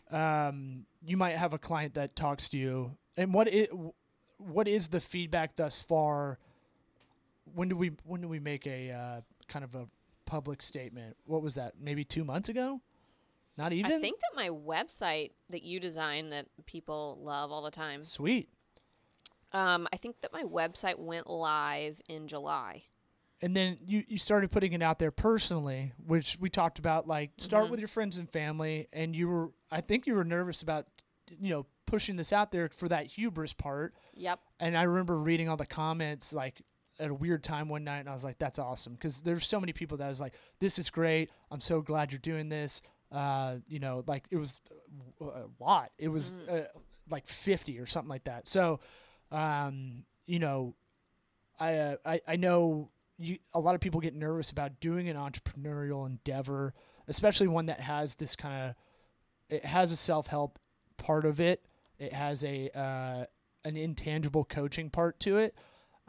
[SPEAKER 1] you might have a client that talks to you, and what is the feedback thus far? When do we make a kind of a public statement? What was that? Maybe 2 months ago? Not even?
[SPEAKER 2] I think that my website that you design that people love all the time.
[SPEAKER 1] Sweet.
[SPEAKER 2] I think that my website went live in July.
[SPEAKER 1] And then you started putting it out there personally, which we talked about, like, start with your friends and family. And I think you were nervous about, you know, pushing this out there for that hubris part.
[SPEAKER 2] Yep. And
[SPEAKER 1] I remember reading all the comments, like, at a weird time one night, and I was like, that's awesome. Because there's so many people that was like, this is great. I'm so glad you're doing this. You know, like, it was a lot. It was like 50 or something like that. So, you know, I know a lot of people get nervous about doing an entrepreneurial endeavor, especially one that has this kind of, it has a self-help part of it. It has an intangible coaching part to it.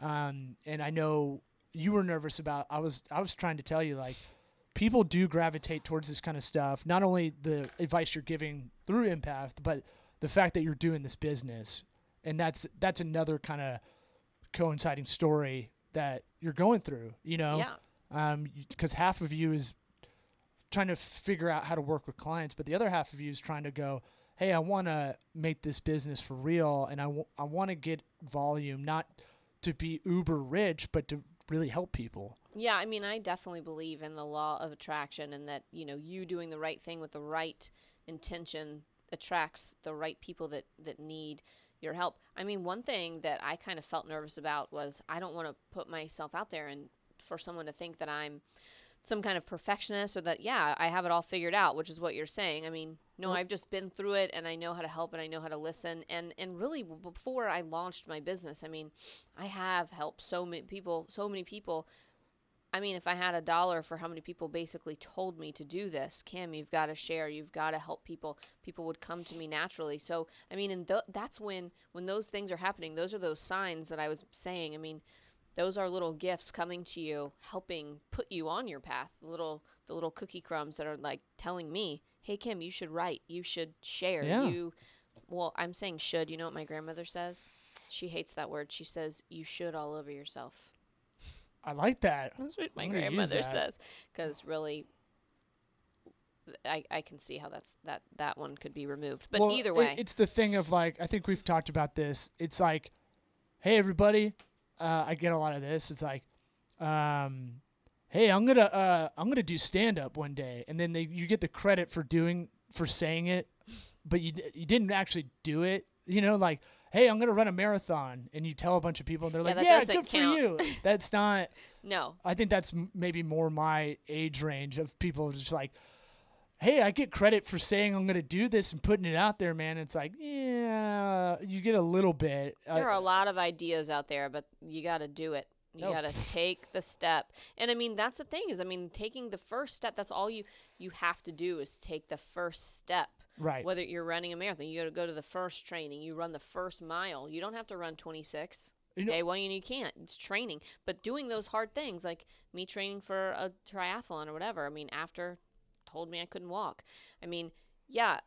[SPEAKER 1] And I know you were nervous about, I was trying to tell you, like, people do gravitate towards this kind of stuff. Not only the advice you're giving through Empath, but the fact that you're doing this business. And that's another kind of coinciding story that you're going through, you know?
[SPEAKER 2] Yeah.
[SPEAKER 1] Because half of you is trying to figure out how to work with clients, but the other half of you is trying to go, hey, I want to make this business for real, and I want to get volume, not to be uber rich, but to really help people.
[SPEAKER 2] Yeah, I mean, I definitely believe in the law of attraction, and that, you know, you doing the right thing with the right intention attracts the right people that need your help. I mean, one thing that I kind of felt nervous about was I don't want to put myself out there and for someone to think that I'm some kind of perfectionist, or that, yeah, I have it all figured out, which is what you're saying. I mean, no, I've just been through it, and I know how to help, and I know how to listen. And really, before I launched my business, I mean, I have helped so many people. I mean, if I had $1 for how many people basically told me to do this, Kim, you've got to share, you've got to help people, people would come to me naturally. So, I mean, and that's when those things are happening. Those are those signs that I was saying. I mean, those are little gifts coming to you, helping put you on your path. The little cookie crumbs that are like telling me, hey, Kim, you should write, you should share.
[SPEAKER 1] Yeah.
[SPEAKER 2] Well, I'm saying should. You know what my grandmother says? She hates that word. She says, you should all over yourself.
[SPEAKER 1] I like that.
[SPEAKER 2] That's what my grandmother says. Because really, I can see how that one could be removed. But either way.
[SPEAKER 1] It's the thing of, like, I think we've talked about this. It's like, hey, everybody, I get a lot of this. It's like, hey, I'm gonna do stand up one day, and then you get the credit for saying it, but you didn't actually do it. You know, like, hey, I'm gonna run a marathon, and you tell a bunch of people, and they're like,
[SPEAKER 2] that
[SPEAKER 1] yeah,
[SPEAKER 2] doesn't
[SPEAKER 1] good
[SPEAKER 2] count.
[SPEAKER 1] for you. That's not.
[SPEAKER 2] No.
[SPEAKER 1] I think that's maybe more my age range of people just like, hey, I get credit for saying I'm gonna do this and putting it out there, man. It's like, yeah, you get a little bit.
[SPEAKER 2] There are a lot of ideas out there, but you got to do it. You got to take the step. And I mean, that's the thing is, I mean, taking the first step, that's all you have to do is take the first step.
[SPEAKER 1] Right.
[SPEAKER 2] Whether you're running a marathon, you got to go to the first training, you run the first mile. You don't have to run 26. Day one, you can't. It's training. But doing those hard things, like me training for a triathlon or whatever, I mean, after told me I couldn't walk. I mean, yeah.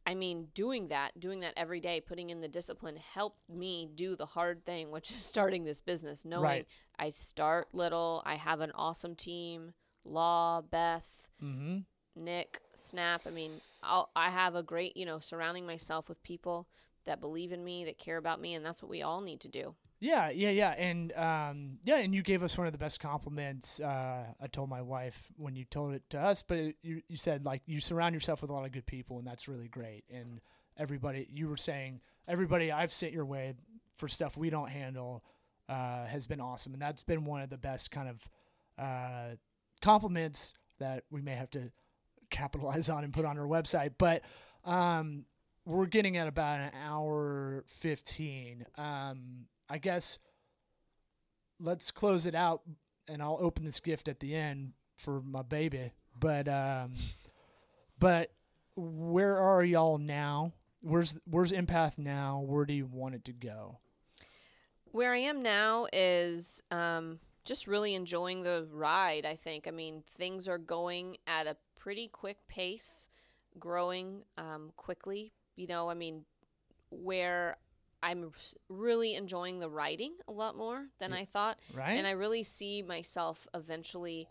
[SPEAKER 2] I mean, doing that every day, putting in the discipline helped me do the hard thing, which is starting this business, knowing I start little, I have an awesome team, Law, Beth, Nick, Snap. I mean, I have a great, surrounding myself with people that believe in me, that care about me, and that's what we all need to do.
[SPEAKER 1] Yeah. And you gave us one of the best compliments. I told my wife when you told it to us, but you said, like, you surround yourself with a lot of good people, and that's really great. And you were saying, everybody I've sent your way for stuff we don't handle has been awesome. And that's been one of the best kind of compliments that we may have to capitalize on and put on our website. But we're getting at about an hour 15. I guess let's close it out, and I'll open this gift at the end for my baby. But where are y'all now? Where's Empath now? Where do you want it to go?
[SPEAKER 2] Where I am now is just really enjoying the ride, I think. I mean, things are going at a pretty quick pace, growing quickly. I mean, where I'm really enjoying the writing a lot more than I thought.
[SPEAKER 1] Right.
[SPEAKER 2] And I really see myself eventually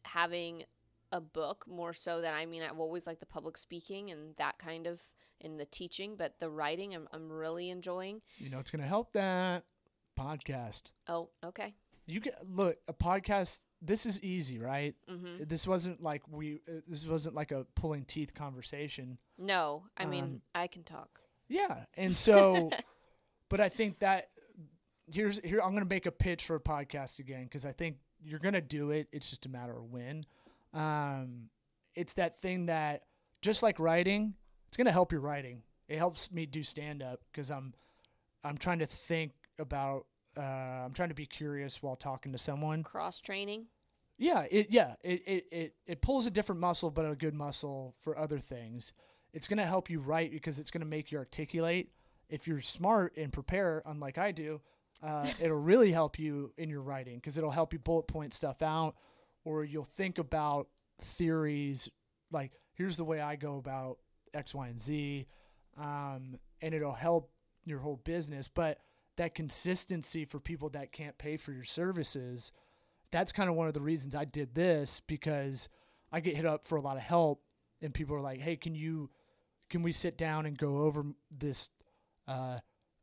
[SPEAKER 2] having a book more so than, I've always liked the public speaking and that kind of in the teaching, but the writing I'm really enjoying.
[SPEAKER 1] It's going to help that podcast.
[SPEAKER 2] Oh, okay.
[SPEAKER 1] Look, a podcast, this is easy, right?
[SPEAKER 2] Mm-hmm.
[SPEAKER 1] This wasn't like a pulling teeth conversation.
[SPEAKER 2] No, I mean, I can talk.
[SPEAKER 1] Yeah. And so, but I think that here, I'm going to make a pitch for a podcast again, because I think you're going to do it. It's just a matter of when. It's that thing that, just like writing, it's going to help your writing. It helps me do stand-up because I'm trying to think about, I'm trying to be curious while talking to someone.
[SPEAKER 2] Cross-training?
[SPEAKER 1] Yeah. It pulls a different muscle, but a good muscle for other things. It's going to help you write because it's going to make you articulate. If you're smart and prepare, unlike I do, it'll really help you in your writing because it'll help you bullet point stuff out, or you'll think about theories like, here's the way I go about X, Y, and Z, and it'll help your whole business. But that consistency for people that can't pay for your services, that's kind of one of the reasons I did this, because I get hit up for a lot of help, and people are like, hey, can we sit down and go over this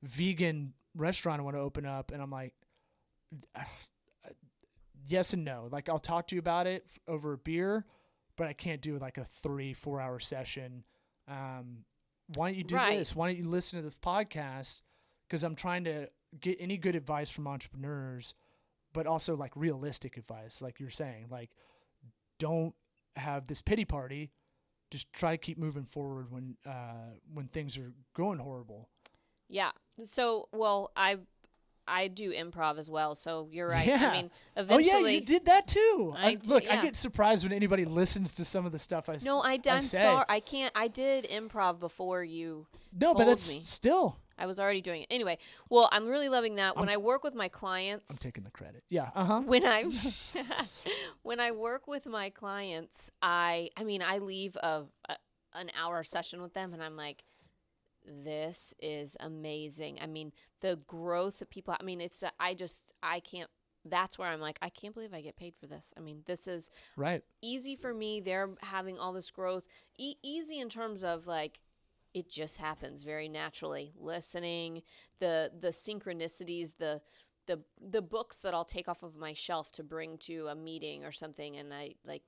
[SPEAKER 1] vegan restaurant I want to open up? And I'm like, yes and no. Like, I'll talk to you about it over a beer, but I can't do like a 3-4 hour session. Why don't you do this? Why don't you listen to this podcast? Because I'm trying to get any good advice from entrepreneurs, but also like realistic advice. Like you're saying, like, don't have this pity party. Just try to keep moving forward when things are going horrible.
[SPEAKER 2] Yeah. So, well, I do improv as well, so you're right.
[SPEAKER 1] Yeah.
[SPEAKER 2] I mean, eventually.
[SPEAKER 1] Oh yeah, you did that too. I
[SPEAKER 2] yeah.
[SPEAKER 1] get surprised when anybody listens to some of the stuff I say.
[SPEAKER 2] No, I'm sorry. I can't. I did improv before you.
[SPEAKER 1] No, but that's
[SPEAKER 2] me.
[SPEAKER 1] Still.
[SPEAKER 2] I was already doing it. Anyway, well, I'm really loving that. When I work with my clients.
[SPEAKER 1] I'm taking the credit. Yeah. Uh-huh.
[SPEAKER 2] When I work with my clients, I leave an hour session with them, and I'm like, this is amazing. I mean, the growth that people, I can't, that's where I'm like, I can't believe I get paid for this. I mean, this is
[SPEAKER 1] right.
[SPEAKER 2] Easy for me. They're having all this growth. Easy in terms of like, it just happens very naturally. Listening, the synchronicities, the the books that I'll take off of my shelf to bring to a meeting or something, and I like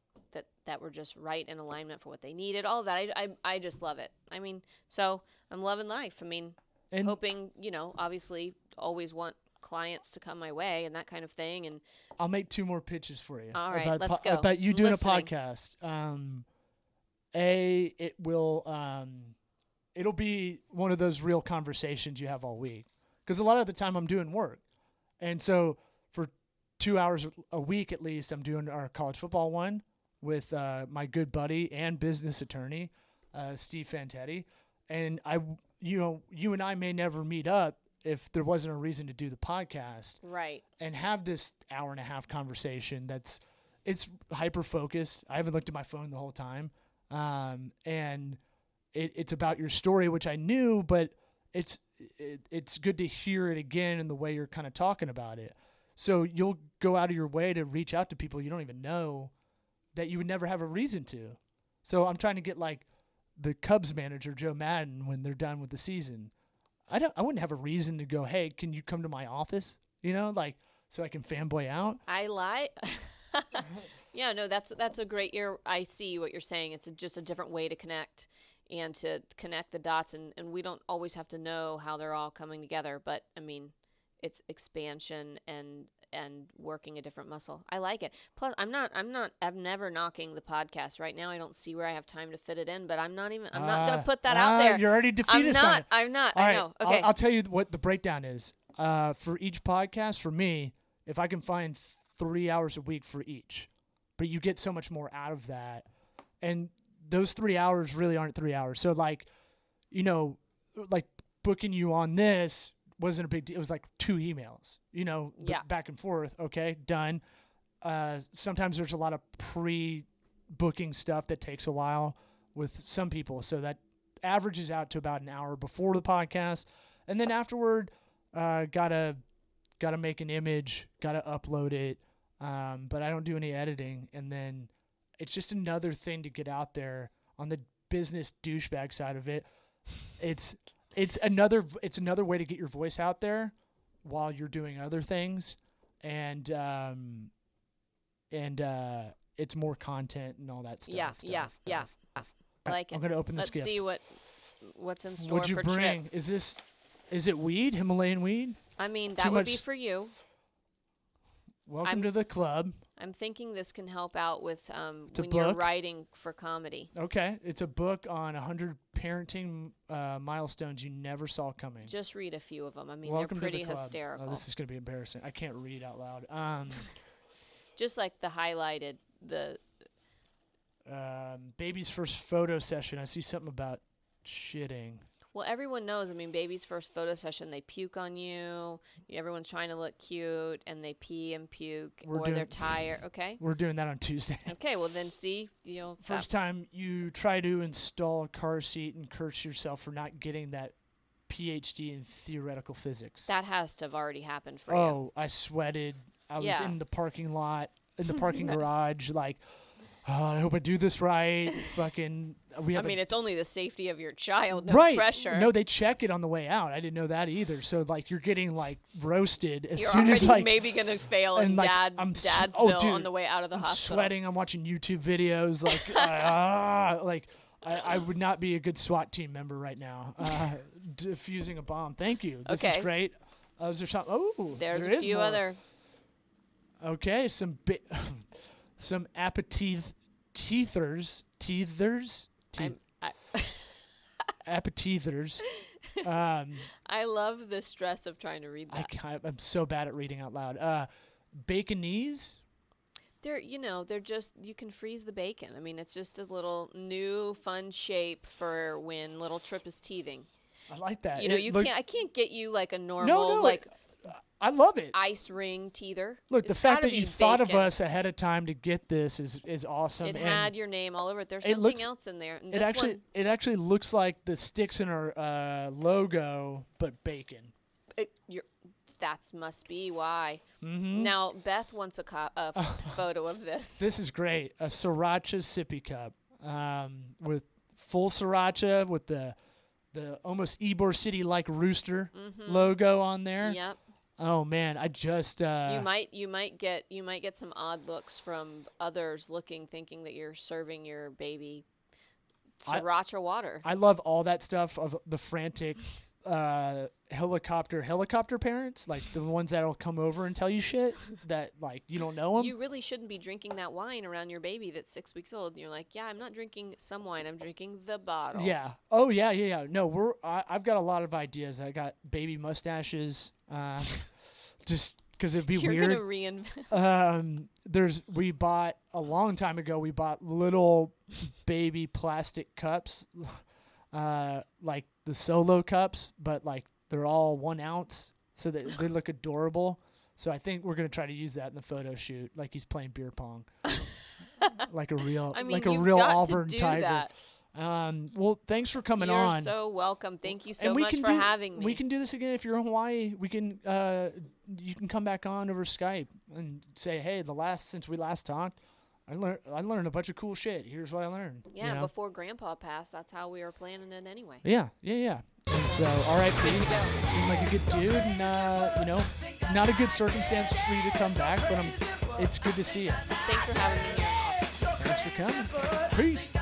[SPEAKER 2] that were just right in alignment for what they needed. All of that, I just love it. I mean, so I'm loving life. I mean, and hoping, obviously always want clients to come my way and that kind of thing. And
[SPEAKER 1] I'll make 2 more pitches for you.
[SPEAKER 2] All right, let's go.
[SPEAKER 1] About you doing
[SPEAKER 2] listening.
[SPEAKER 1] a podcast. It will it'll be one of those real conversations you have all week, because a lot of the time I'm doing work, and so for 2 hours a week at least, I'm doing our college football one with my good buddy and business attorney, Steve Fantetti, and you and I may never meet up if there wasn't a reason to do the podcast,
[SPEAKER 2] right? And
[SPEAKER 1] have this hour-and-a-half conversation it's hyper-focused. I haven't looked at my phone the whole time, and it's about your story, which I knew, but it's good to hear it again in the way you're kind of talking about it. So you'll go out of your way to reach out to people you don't even know that you would never have a reason to. So I'm trying to get like the Cubs manager, Joe Madden, when they're done with the season. I wouldn't have a reason to go, hey, can you come to my office? So I can fanboy out.
[SPEAKER 2] I lie. Yeah, no, that's a great I see what you're saying. It's just a different way to connect and to connect the dots. And we don't always have to know how they're all coming together. But, I mean, it's expansion and working a different muscle. I like it. Plus, I'm never knocking the podcast right now. I don't see where I have time to fit it in, but I'm not going to put that out there.
[SPEAKER 1] You're already defeated.
[SPEAKER 2] I'm not.
[SPEAKER 1] All
[SPEAKER 2] I
[SPEAKER 1] right,
[SPEAKER 2] know. Okay.
[SPEAKER 1] I'll tell you what the breakdown is. For each podcast, for me, if I can find 3 hours a week for each, but you get so much more out of that. And those 3 hours really aren't 3 hours. So like booking you on this wasn't a big deal. It was like 2 emails, back and forth. Okay, done. Sometimes there's a lot of pre-booking stuff that takes a while with some people. So that averages out to about an hour before the podcast. And then afterward, gotta make an image, gotta upload it. But I don't do any editing. And then it's just another thing to get out there on the business douchebag side of it. It's another way to get your voice out there while you're doing other things, and it's more content and all that stuff.
[SPEAKER 2] Yeah. I like it.
[SPEAKER 1] I'm gonna open this
[SPEAKER 2] Let's
[SPEAKER 1] gift.
[SPEAKER 2] see what's in store
[SPEAKER 1] What'd you
[SPEAKER 2] for
[SPEAKER 1] bring?
[SPEAKER 2] Trip.
[SPEAKER 1] Is it weed? Himalayan weed?
[SPEAKER 2] I mean, that would be for you.
[SPEAKER 1] Welcome to the club.
[SPEAKER 2] I'm thinking this can help out with when you're writing for comedy.
[SPEAKER 1] Okay. It's a book on 100 parenting milestones you never saw coming.
[SPEAKER 2] Just read a few of them. I mean,
[SPEAKER 1] Welcome
[SPEAKER 2] they're pretty
[SPEAKER 1] to the club.
[SPEAKER 2] hysterical.
[SPEAKER 1] Oh, this is going to be embarrassing. I can't read out loud.
[SPEAKER 2] Just like the highlighted,
[SPEAKER 1] baby's first photo session. I see something about shitting.
[SPEAKER 2] Well, everyone knows. I mean, baby's first photo session, they puke on you. Everyone's trying to look cute, and they pee and puke, they're tired. Okay.
[SPEAKER 1] We're doing that on Tuesday.
[SPEAKER 2] Okay. Well, then see,
[SPEAKER 1] First time you try to install a car seat and curse yourself for not getting that PhD in theoretical physics.
[SPEAKER 2] That has to have already happened for you.
[SPEAKER 1] Oh, I sweated. I was in the parking lot, in the parking garage, like, oh, I hope I do this right. Fucking.
[SPEAKER 2] It's only the safety of your child, no
[SPEAKER 1] right.
[SPEAKER 2] pressure.
[SPEAKER 1] No, they check it on the way out. I didn't know that either. So like, you're getting like roasted as
[SPEAKER 2] you're
[SPEAKER 1] soon as like
[SPEAKER 2] maybe gonna fail in
[SPEAKER 1] like,
[SPEAKER 2] Dadsville on the way out of the hospital.
[SPEAKER 1] I'm sweating. I'm watching YouTube videos. Like, I would not be a good SWAT team member right now. Defusing a bomb. Thank you. This is great. Is there something? Oh,
[SPEAKER 2] there's a few other.
[SPEAKER 1] Okay, some appetizers. Appetizers.
[SPEAKER 2] I love the stress of trying to read that.
[SPEAKER 1] I'm so bad at reading out loud. Baconese.
[SPEAKER 2] They're just, you can freeze the bacon. I mean, it's just a little new fun shape for when little Trip is teething.
[SPEAKER 1] I like that.
[SPEAKER 2] I can't get you like a normal
[SPEAKER 1] I love it.
[SPEAKER 2] Ice ring teether.
[SPEAKER 1] Look, the fact that you thought of us ahead of time to get this is awesome.
[SPEAKER 2] It had your name all over it. There's something else in there. And
[SPEAKER 1] it actually looks like the sticks in our logo, but bacon.
[SPEAKER 2] That must be why.
[SPEAKER 1] Mm-hmm.
[SPEAKER 2] Now Beth wants a photo of this.
[SPEAKER 1] This is great. A sriracha sippy cup with full sriracha with the almost Ybor City like rooster logo on there.
[SPEAKER 2] Yep.
[SPEAKER 1] Oh man, I just
[SPEAKER 2] you might get some odd looks from others thinking that you're serving your baby sriracha water.
[SPEAKER 1] I love all that stuff of the frantic helicopter parents, like the ones that'll come over and tell you shit that like you don't know them.
[SPEAKER 2] You really shouldn't be drinking that wine around your baby that's 6 weeks old. And you're like, yeah, I'm not drinking some wine. I'm drinking the bottle.
[SPEAKER 1] Yeah. Oh yeah. No, I've got a lot of ideas. I got baby mustaches. Just because it'd be
[SPEAKER 2] You're
[SPEAKER 1] weird.
[SPEAKER 2] You're gonna reinvent.
[SPEAKER 1] We bought a long time ago. We bought little baby plastic cups, like the Solo cups, but like they're all 1 ounce, so that they look adorable. So I think we're gonna try to use that in the photo shoot, like he's playing beer pong, like a real, Auburn Tiger.
[SPEAKER 2] That.
[SPEAKER 1] Well, thanks for coming
[SPEAKER 2] You're
[SPEAKER 1] on.
[SPEAKER 2] so welcome. Thank you so much for having me.
[SPEAKER 1] We can do this again if you're in Hawaii. We can you can come back on over Skype and say, hey, since we last talked, I learned a bunch of cool shit. Here's what I learned.
[SPEAKER 2] Yeah,
[SPEAKER 1] you know?
[SPEAKER 2] Before Grandpa passed, that's how we were planning it anyway.
[SPEAKER 1] Yeah. And so, all right, Pete, seemed like a good dude, and not a good circumstance for you to come back, but it's good to see you.
[SPEAKER 2] Thanks for having me here.
[SPEAKER 1] Thanks for coming. Peace.